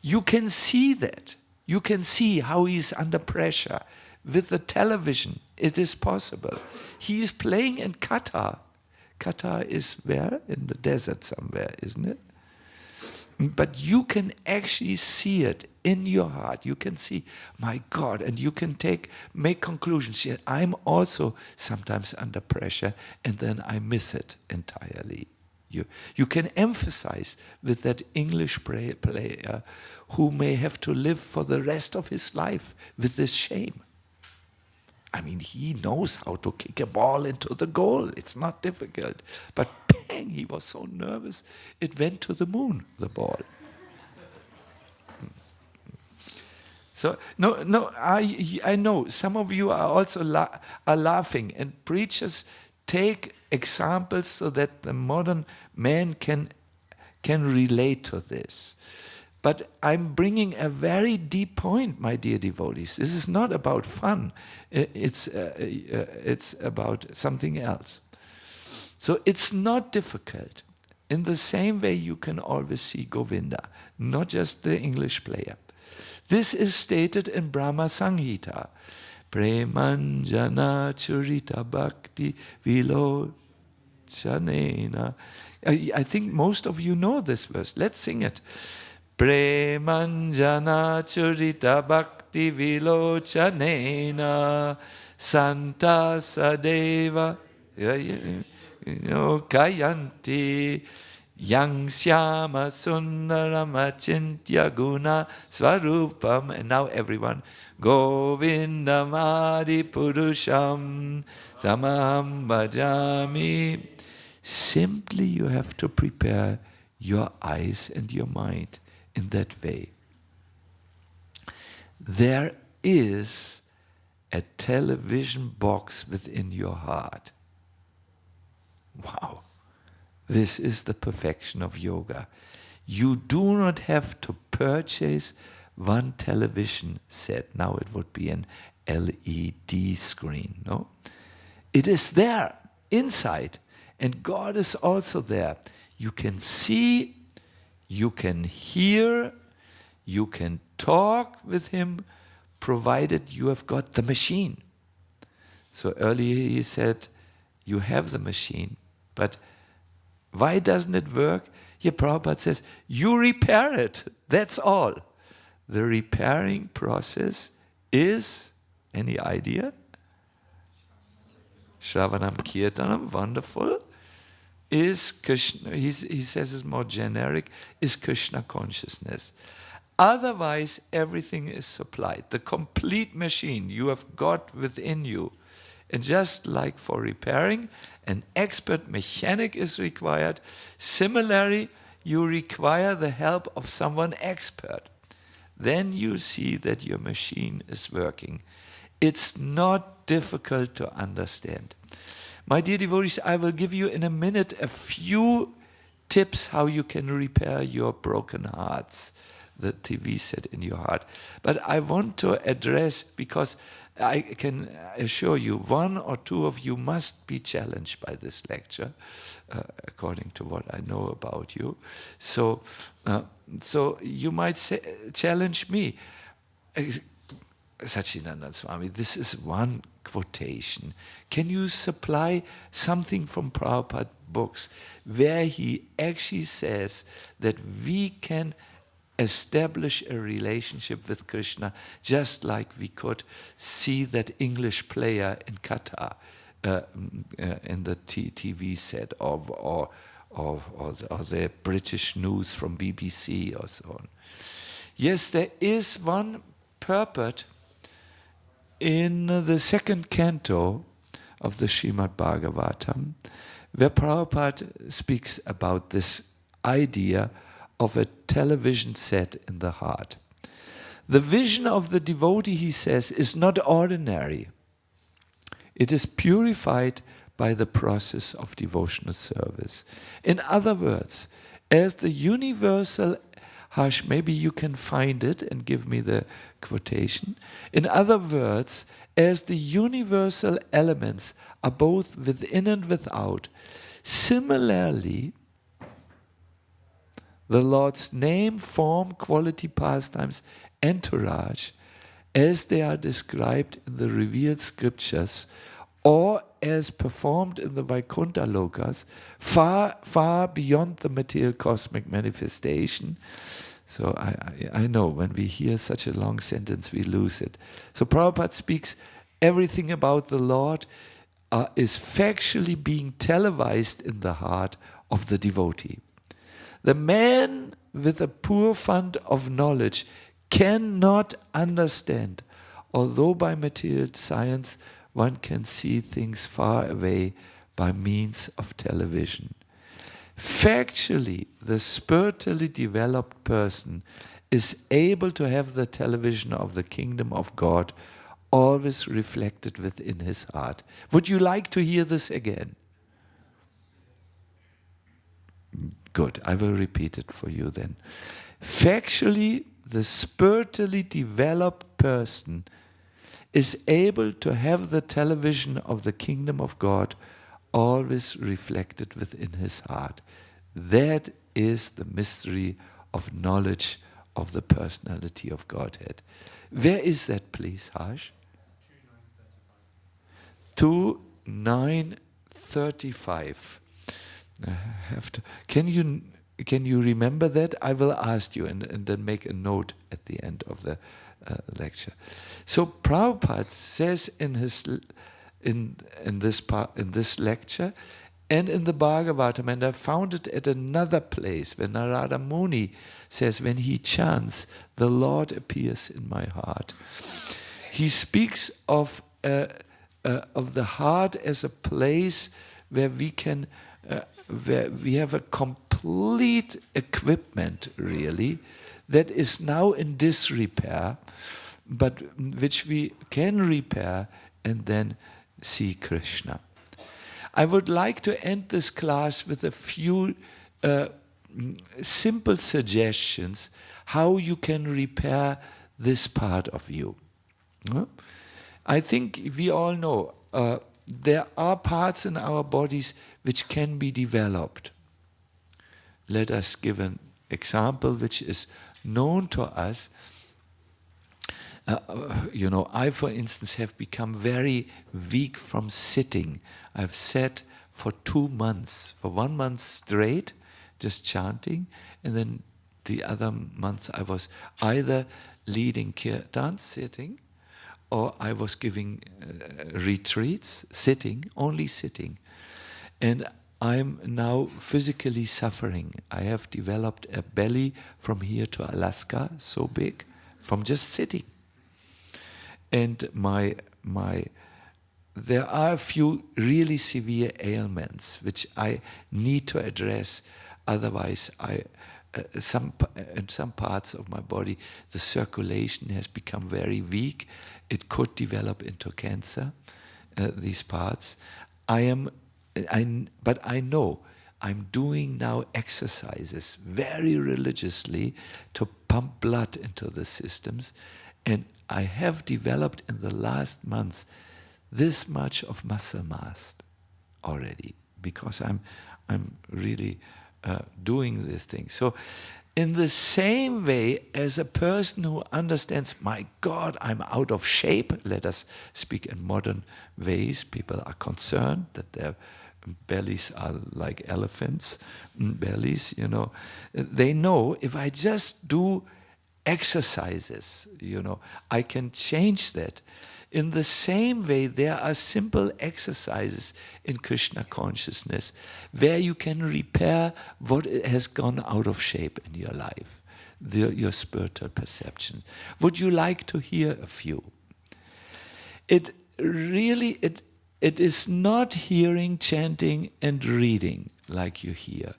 You can see that. You can see how he's under pressure. With the television, it is possible. He is playing in Qatar. Qatar is where? In the desert somewhere, isn't it? But you can actually see it in your heart. You can see, my God, and you can make conclusions. Yeah, I'm also sometimes under pressure, and then I miss it entirely. You can emphasize with that English player who may have to live for the rest of his life with this shame. I mean, he knows how to kick a ball into the goal. It's not difficult. But bang, he was so nervous, it went to the moon, the ball. So, no, I know some of you are also are laughing, and preachers take examples so that the modern man can relate to this. But I'm bringing a very deep point, my dear devotees. This is not about fun. It's about something else. So it's not difficult. In the same way you can always see Govinda, not just the English player. This is stated in Brahma Samhita. Premanjana Churita Bhakti Vilochanena. I think most of you know this verse. Let's sing it. Premanjana Churita Bhakti Vilochanena Santa Sadeva Kayanti Yang Syama Sundaram Achintya Guna Swarupam. And now everyone, Govindam Adi Purusham Samaham Bhajami. Simply you have to prepare your eyes and your mind in that way. There is a television box within your heart. Wow. This is the perfection of yoga. You do not have to purchase one television set. Now it would be an LED screen, no? It is there, inside. And God is also there. You can see, you can hear, you can talk with Him, provided you have got the machine. So earlier he said, you have the machine, but why doesn't it work? Here Prabhupada says, you repair it, that's all. The repairing process is, any idea? Shravanam Kirtanam, wonderful. Is Krishna, he says it's more generic, is Krishna consciousness. Otherwise, everything is supplied. The complete machine you have got within you. And just like for repairing, an expert mechanic is required. Similarly, you require the help of someone expert. Then you see that your machine is working. It's not difficult to understand. My dear devotees, I will give you in a minute a few tips how you can repair your broken hearts, the TV set in your heart. But I want to address, because I can assure you, one or two of you must be challenged by this lecture, according to what I know about you. So you might challenge me. Sachinanda Swami, this is one quotation. Can you supply something from Prabhupada books where he actually says that we can establish a relationship with Krishna just like we could see that English player in Qatar in the TV set or the British news from BBC or so on. Yes, there is one purport in the second canto of the Srimad Bhagavatam, where Prabhupada speaks about this idea of a television set in the heart. The vision of the devotee, he says, is not ordinary. It is purified by the process of devotional service. In other words, as the universal, Harsh, maybe you can find it and give me the quotation. In other words, as the universal elements are both within and without, similarly, the Lord's name, form, quality, pastimes, entourage, as they are described in the revealed scriptures, or as performed in the Vaikuntha Lokas, far, far beyond the material cosmic manifestation. So I know when we hear such a long sentence, we lose it. So Prabhupada speaks, everything about the Lord is factually being televised in the heart of the devotee. The man with a poor fund of knowledge cannot understand, although by material science one can see things far away by means of television. Factually, the spiritually developed person is able to have the television of the kingdom of God always reflected within his heart. Would you like to hear this again? Good, I will repeat it for you then. Factually, the spiritually developed person is able to have the television of the kingdom of God always reflected within his heart. That is the mystery of knowledge of the personality of Godhead. Where is that, please, Harsh? 2935. I have to. Can you remember that? I will ask you and then make a note at the end of the lecture. So Prabhupada says in this lecture and in the Bhagavatam, and I found it at another place when Narada Muni says, when he chants, the Lord appears in my heart. He speaks of the heart as a place where we can. Where we have a complete equipment, really, that is now in disrepair, but which we can repair and then see Krishna. I would like to end this class with a few simple suggestions how you can repair this part of you. I think we all know there are parts in our bodies which can be developed. Let us give an example which is known to us. I, for instance, have become very weak from sitting. I've sat for 2 months, for 1 month straight, just chanting, and then the other month I was either leading kirtan, sitting, or I was giving retreats, sitting, only sitting. And I'm now physically suffering. I have developed a belly from here to Alaska, so big, from just sitting. And there are a few really severe ailments which I need to address. Otherwise, in some parts of my body, the circulation has become very weak. It could develop into cancer, these parts. But I know I'm doing now exercises very religiously to pump blood into the systems, and I have developed in the last months this much of muscle mass already, because I'm really doing this thing. So in the same way as a person who understands, my God, I'm out of shape, let us speak in modern ways, people are concerned that their bellies are like elephants' bellies, They know if I just do exercises, I can change that. In the same way, there are simple exercises in Krishna consciousness where you can repair what has gone out of shape in your life, your spiritual perceptions. Would you like to hear a few? It is not hearing, chanting, and reading like you hear.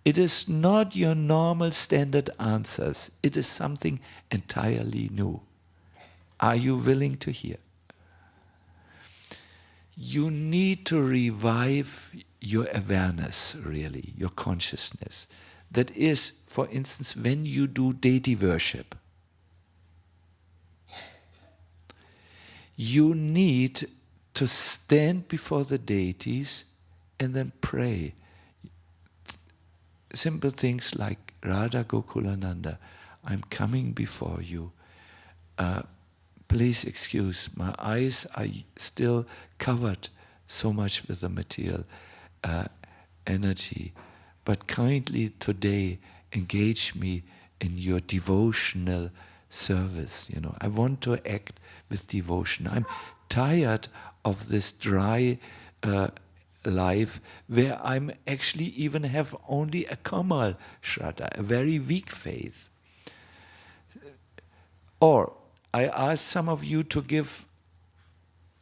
It is not your normal standard answers. It is something entirely new. Are you willing to hear? You need to revive your awareness, really, your consciousness. That is, for instance, when you do deity worship. you need to stand before the deities and then pray. Simple things like, Radha Gokulananda, I'm coming before you. Please excuse, my eyes are still covered so much with the material energy, but kindly today engage me in your devotional service. I want to act with devotion. I'm tired of this dry life where I'm actually even have only a Kamal Shraddha, a very weak faith. Or I ask some of you to give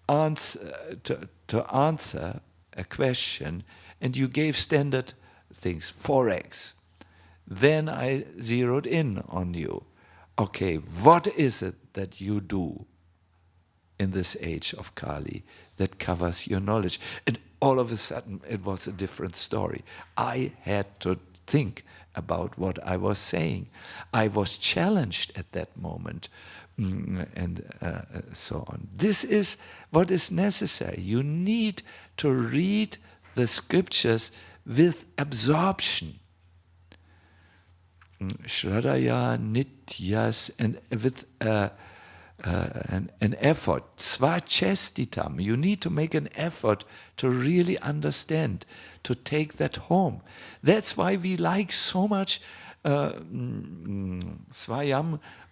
to answer a question, and you gave standard things, 4x. Then I zeroed in on you. Okay, what is it that you do in this age of Kali that covers your knowledge? And all of a sudden it was a different story. I had to think about what I was saying. I was challenged at that moment, and so on. This is what is necessary. You need to read the scriptures with absorption. Shradaya nityas, and with an effort. Svachestitam. You need to make an effort to really understand, to take that home. That's why we like so much Swayam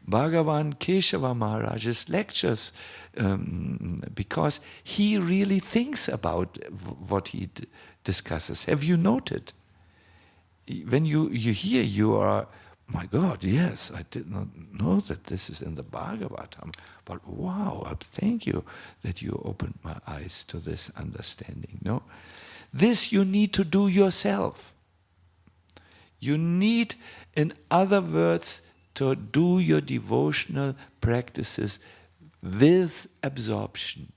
Bhagavan Keshava Maharaj's lectures, because he really thinks about what he discusses. Have you noted? When you hear, you are, my God, yes, I did not know that this is in the Bhagavatam, but wow, thank you that you opened my eyes to this understanding. No, this you need to do yourself. You need, in other words, to do your devotional practices with absorption.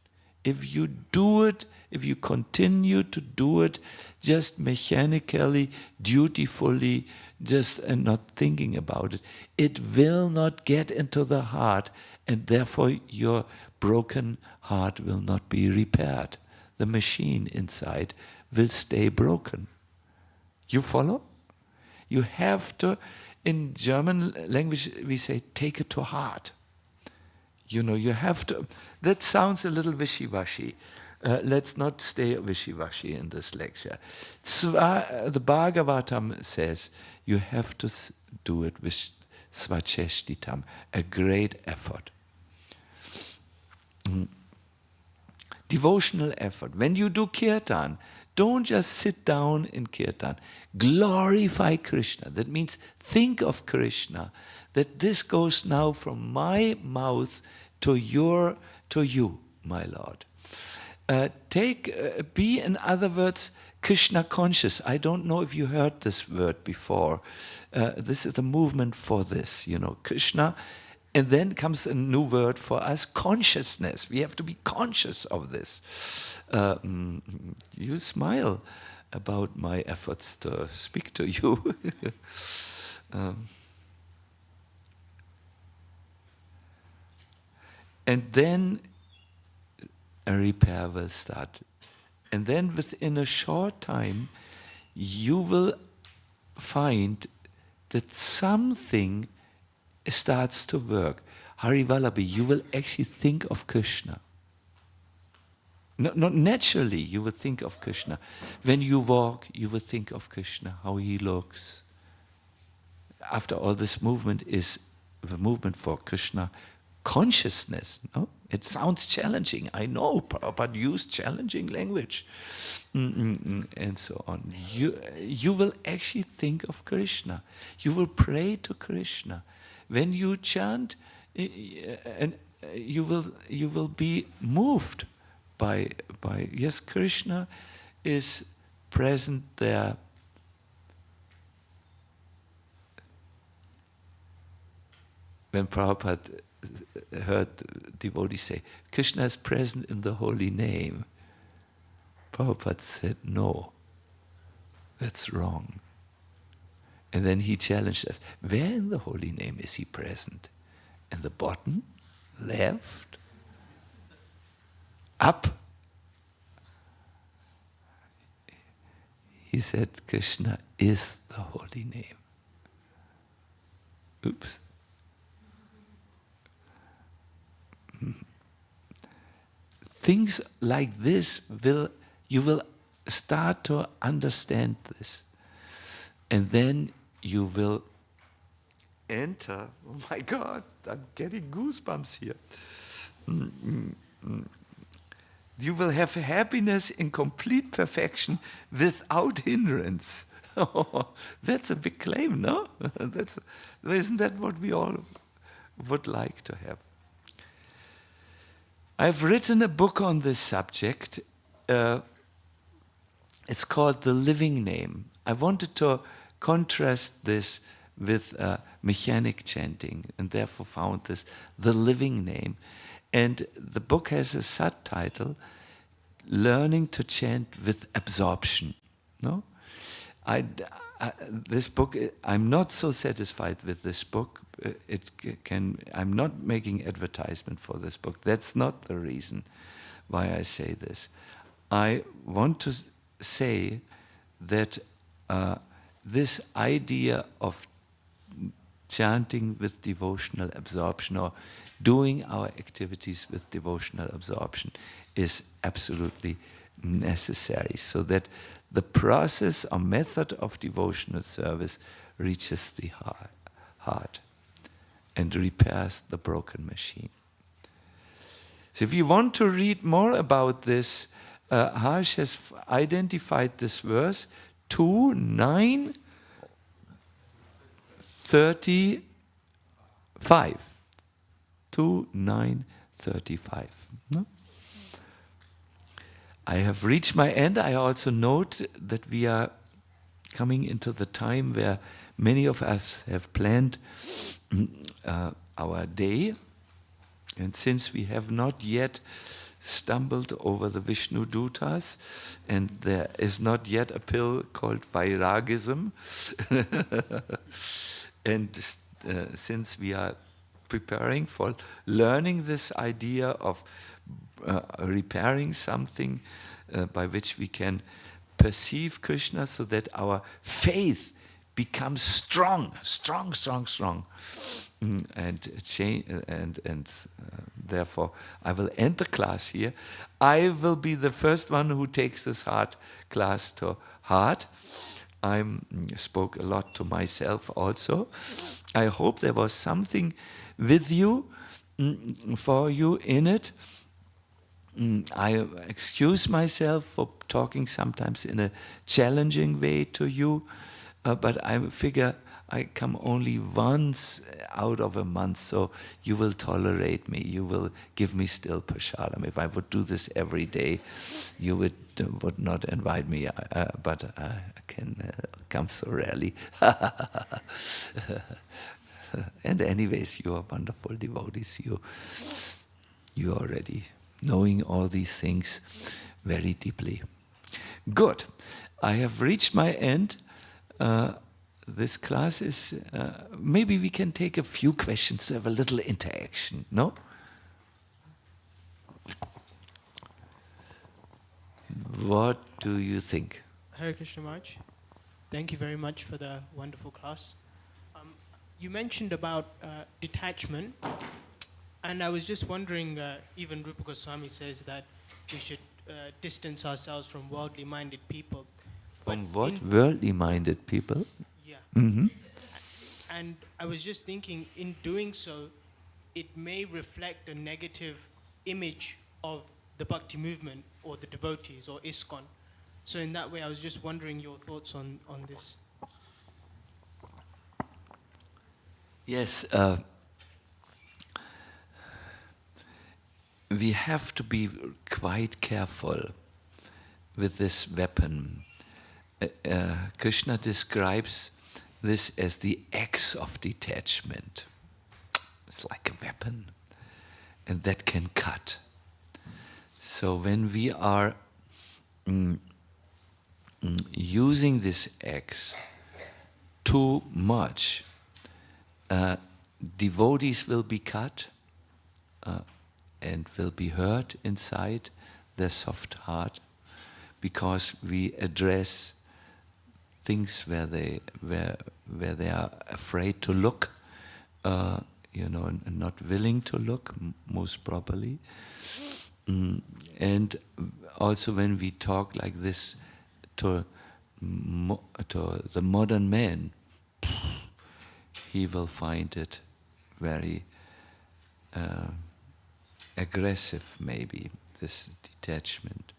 If you do it, if you continue to do it just mechanically, dutifully, just and not thinking about it, it will not get into the heart, and therefore your broken heart will not be repaired. The machine inside will stay broken. You follow? You have to, in German language we say, take it to heart. You have to, that sounds a little wishy-washy. Let's not stay wishy-washy in this lecture. The Bhagavatam says you have to do it with svacheshtitam, a great effort. Devotional effort. When you do kirtan, don't just sit down in kirtan. Glorify Krishna. That means think of Krishna. That this goes now from my mouth to you, my Lord. Be, in other words, Krishna conscious. I don't know if you heard this word before. This is the movement for this, Krishna. And then comes a new word for us, consciousness. We have to be conscious of this. You smile about my efforts to speak to you. And then a repair will start. And then within a short time, you will find that something starts to work. Hari Vallabhi, you will actually think of Krishna. Not naturally, you will think of Krishna. When you walk, you will think of Krishna, how he looks. After all, this movement is the movement for Krishna consciousness. No? It sounds challenging. I know, but use challenging language. And so on. You will actually think of Krishna. You will pray to Krishna. When you chant, and you will be moved by yes, Krishna is present there. When Prabhupada heard devotees say, Krishna is present in the holy name, Prabhupada said, no, that's wrong. And then he challenged us, where in the holy name is he present? In the bottom? Left? up. He said, Krishna is the holy name. Oops. Things like this you will start to understand this. And then you will enter, oh my God, I'm getting goosebumps here. You will have happiness in complete perfection without hindrance. That's a big claim, no? Isn't that what we all would like to have? I've written a book on this subject. It's called The Living Name. I wanted to contrast this with mechanic chanting, and therefore found this The Living Name. And the book has a subtitle, Learning to Chant with Absorption. No? This book, I'm not so satisfied with this book. I'm not making advertisement for this book. That's not the reason why I say this. I want to say that this idea of chanting with devotional absorption or doing our activities with devotional absorption is absolutely necessary, so that the process or method of devotional service reaches the heart and repairs the broken machine. So if you want to read more about this, Harsh has identified this verse 2:9:35. 2:9:35. No? I have reached my end. I also note that we are coming into the time where many of us have planned our day. And since we have not yet stumbled over the Vishnu Dutas, and there is not yet a pill called Vairagism, and since we are preparing for learning this idea of repairing something by which we can perceive Krishna, so that our faith becomes strong, and therefore I will end the class here. I will be the first one who takes this heart class to heart. I spoke a lot to myself also. I hope there was something with you, for you in it. I excuse myself for talking sometimes in a challenging way to you, but I figure I come only once out of a month, so you will tolerate me. You will give me still prasadam. If I would do this every day, you would not invite me, but I can come so rarely. And anyways, you are wonderful devotees. You are already knowing all these things very deeply. Good. I have reached my end. This class is, maybe we can take a few questions to have a little interaction, no? What do you think?
Hare Krishna Maharaj, thank you very much for the wonderful class. You mentioned about detachment, and I was just wondering, even Rupa Goswami says that we should distance ourselves from worldly-minded people.
From what? Worldly-minded people?
Yeah.
Mm-hmm.
And I was just thinking, in doing so, it may reflect a negative image of the bhakti movement or the devotees or ISKCON. So in that way, I was just wondering your thoughts on this.
Yes, we have to be quite careful with this weapon. Krishna describes this as the axe of detachment. It's like a weapon, and that can cut. So when we are using this axe too much, devotees will be cut and will be hurt inside. their soft heart, because we address things where they are afraid to look, and not willing to look, most probably. And also when we talk like this to the modern man, he will find it very aggressive, maybe, this detachment.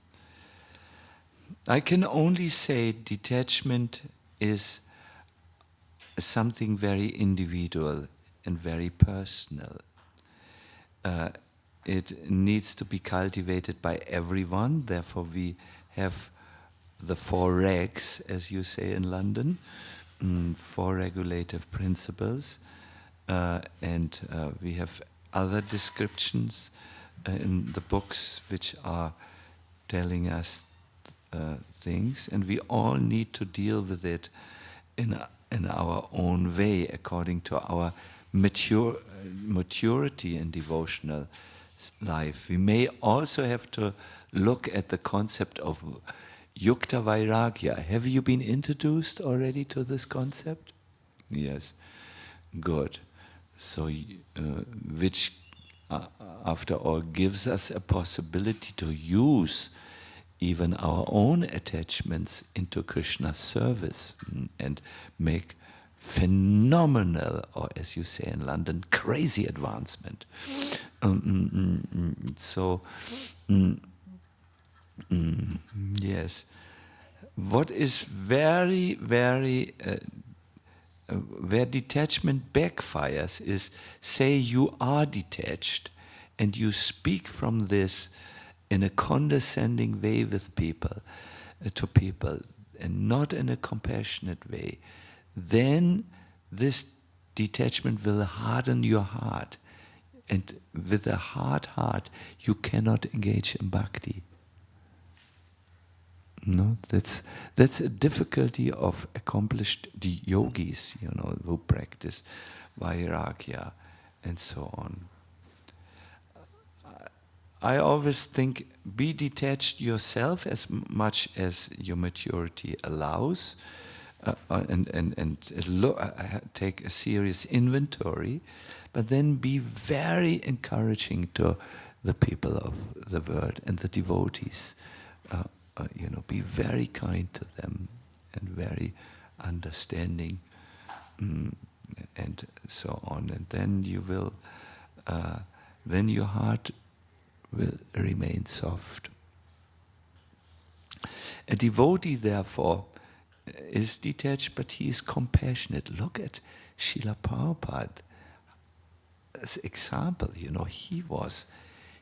I can only say detachment is something very individual and very personal. It needs to be cultivated by everyone, therefore we have the 4 regs, as you say in London, 4 regulative principles, and we have other descriptions in the books which are telling us things, and we all need to deal with it in our own way, according to our maturity in devotional life. We may also have to look at the concept of Yukta Vairagya. Have you been introduced already to this concept? Yes, good. So, which, after all, gives us a possibility to use even our own attachments into Krishna's service and make phenomenal, or as you say in London, crazy advancement. Yes. What is very, very, where detachment backfires is, say you are detached and you speak from this in a condescending way with people, to people, and not in a compassionate way, then this detachment will harden your heart. And with a hard heart, you cannot engage in bhakti. No, that's a difficulty of accomplished yogis, who practice vairagya and so on. I always think, be detached yourself as much as your maturity allows, and take a serious inventory, but then be very encouraging to the people of the world and the devotees. Be very kind to them and very understanding, and so on. And then you will, then your heart will remain soft. A devotee, therefore, is detached, but he is compassionate. Look at Srila Prabhupada's example.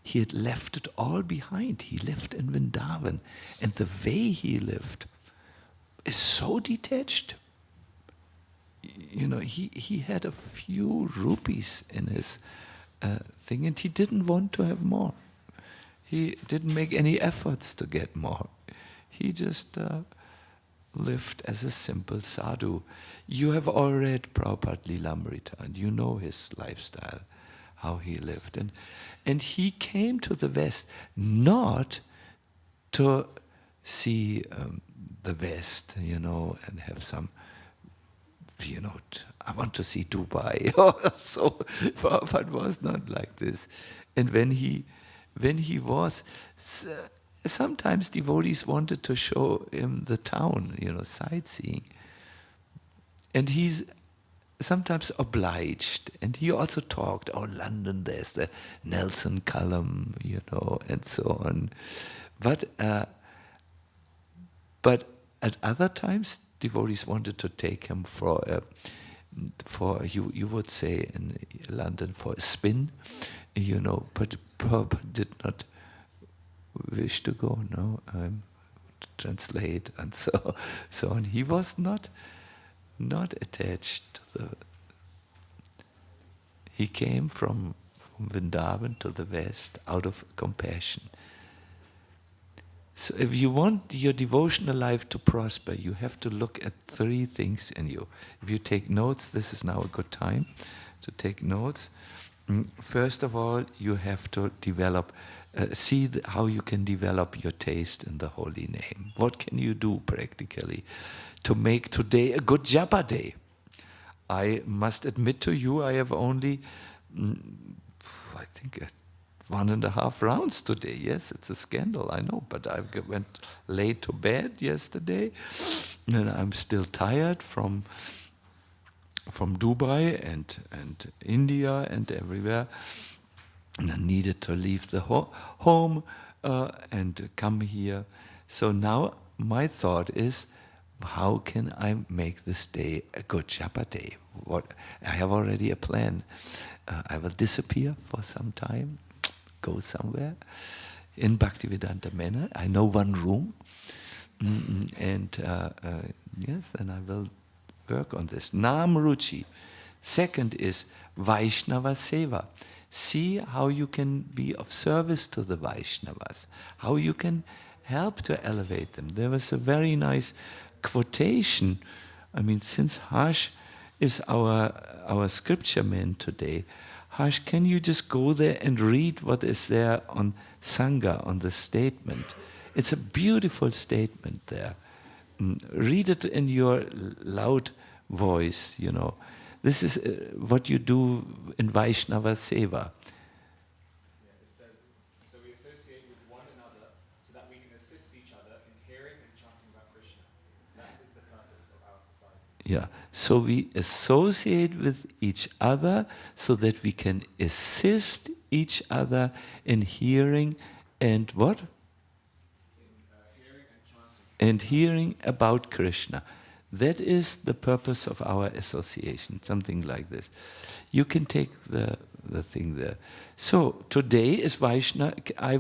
He had left it all behind. He lived in Vrindavan, and the way he lived is so detached. He had a few rupees in his thing, and he didn't want to have more. He didn't make any efforts to get more. He just lived as a simple sadhu. You have all read Prabhupada Lilamrita, and you know his lifestyle, how he lived. And he came to the West not to see the West, and have some, I want to see Dubai. So Prabhupada was not like this. And when he was, sometimes devotees wanted to show him the town, sightseeing. And he's sometimes obliged. And he also talked, London, there's the Nelson column, and so on. But at other times, devotees wanted to take him for you would say in London, for a spin, but Prabhupada did not wish to go, no, to translate and so on. He was not attached to he came from Vrindavan to the West out of compassion. So if you want your devotional life to prosper, you have to look at 3 things in you. If you take notes, this is now a good time to take notes. First of all, you have to develop see how you can develop your taste in the holy name. What can you do practically to make today a good japa day? I must admit to you, I have only, I think, 1.5 rounds today. Yes, it's a scandal, I know, but I went late to bed yesterday, and I'm still tired from Dubai and India and everywhere. And I needed to leave the home and come here. So now my thought is, how can I make this day a good japa day? I have already a plan. I will disappear for some time, go somewhere in Bhaktivedanta Manor. I know one room, and yes, and I will work on this. Nam Ruchi. Second is Vaishnava Seva. See how you can be of service to the Vaishnavas, how you can help to elevate them. There was a very nice quotation. I mean, since Harsh is our scripture man today, Harsh, can you just go there and read what is there on Sangha, on the statement? It's a beautiful statement there. Read it in your loud voice, you know. This is what you do in Vaishnava Seva.
Yeah, it says, so we associate with one another so that we can assist each other in hearing and chanting about Krishna. That is the purpose of our society.
Yeah, so we associate with each other so that we can assist each other in hearing and what?
Hearing and chanting.
And hearing about Krishna. That is the purpose of our association, something like this. You can take the thing there. So today is Vaishnava. I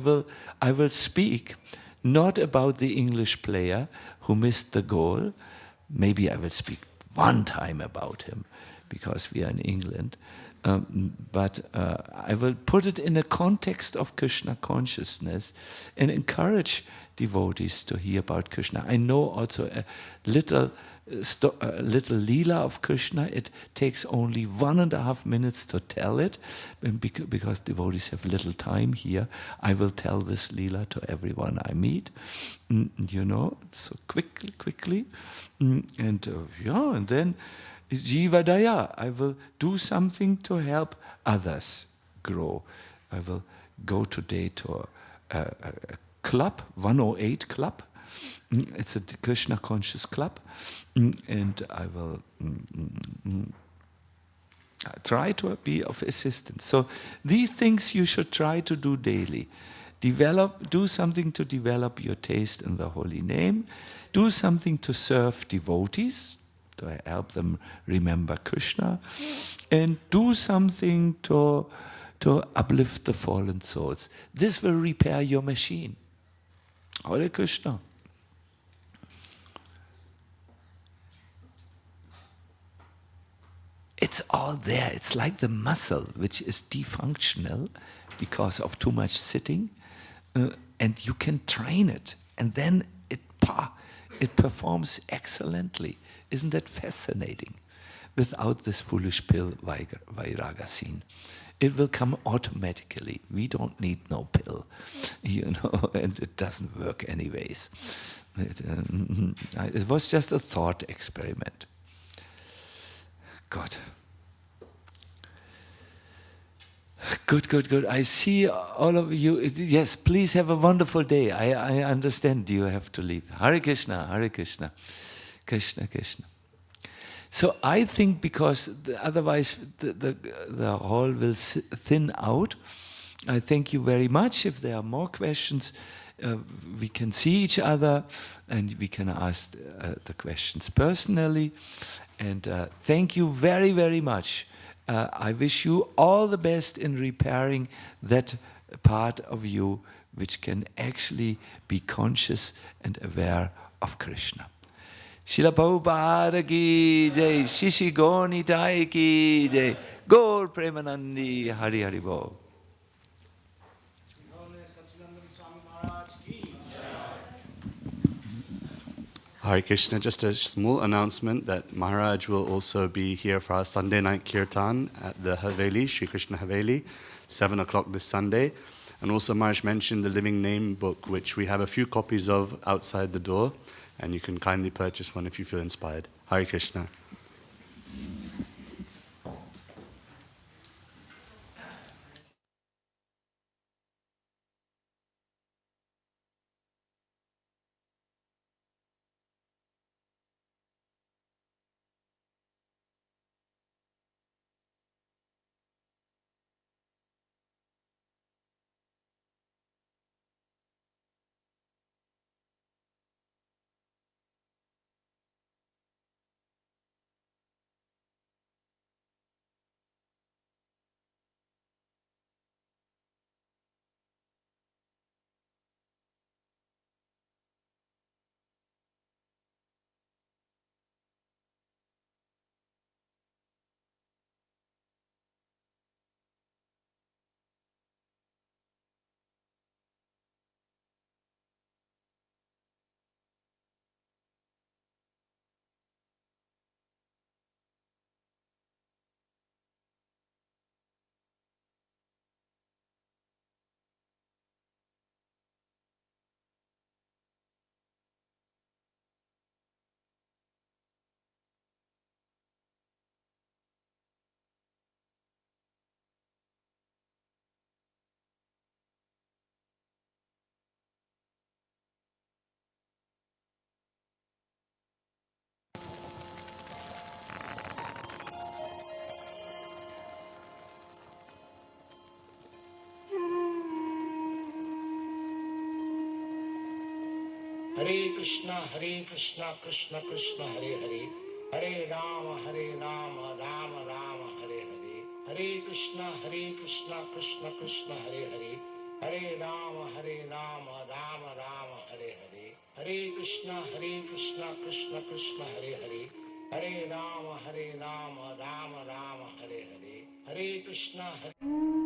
will speak not about the English player who missed the goal. Maybe I will speak one time about him because we are in England. But I will put it in a context of Krishna consciousness and encourage devotees to hear about Krishna. I know also a little Leela of Krishna. It takes only 1.5 minutes to tell it, because devotees have little time here. I will tell this Leela to everyone I meet, you know, so quickly. And then Jiva Daya, I will do something to help others grow. I will go today to a club, 108 club. It's a Krishna conscious club, and I will try to be of assistance. So these things you should try to do daily. Do something to develop your taste in the holy name. Do something to serve devotees, to help them remember Krishna, and do something to uplift the fallen souls. This will repair your machine. Hare Krishna. It's all there. It's like the muscle which is dysfunctional because of too much sitting, and you can train it, and then it performs excellently. Isn't that fascinating? Without this foolish pill Vairaga scene. It will come automatically. We don't need no pill, you know, and it doesn't work anyways. It was just a thought experiment. Good. I see all of you. Yes, please have a wonderful day. I understand you have to leave. Hare Krishna, Hare Krishna. Krishna, Krishna. So I think because otherwise the hall will thin out. I thank you very much. If there are more questions, we can see each other and we can ask the questions personally. And thank you very, very much. I wish you all the best in repairing that part of you which can actually be conscious and aware of Krishna. Srila Prabhupada ki jai, Shishi Gonitai ki jai, Gaur Premanandi Hari Hari Bol.
Hare Krishna, just a small announcement that Maharaj will also be here for our Sunday night kirtan at the Haveli, Sri Krishna Haveli, 7 o'clock this Sunday. And also Maharaj mentioned the Living Name book, which we have a few copies of outside the door, and you can kindly purchase one if you feel inspired. Hare Krishna.
Hare Krishna, Krishna Krishna, Hare Hare, Hare Rama, Rama Rama, Hare Hare, Hare Krishna, Krishna Krishna, Hare Hare, Hare Rama, Rama Rama, Hare Hare, Hare Krishna, Krishna Krishna, Hare Hare, Hare Rama, Rama Rama, Hare Hare, Hare Krishna, Hare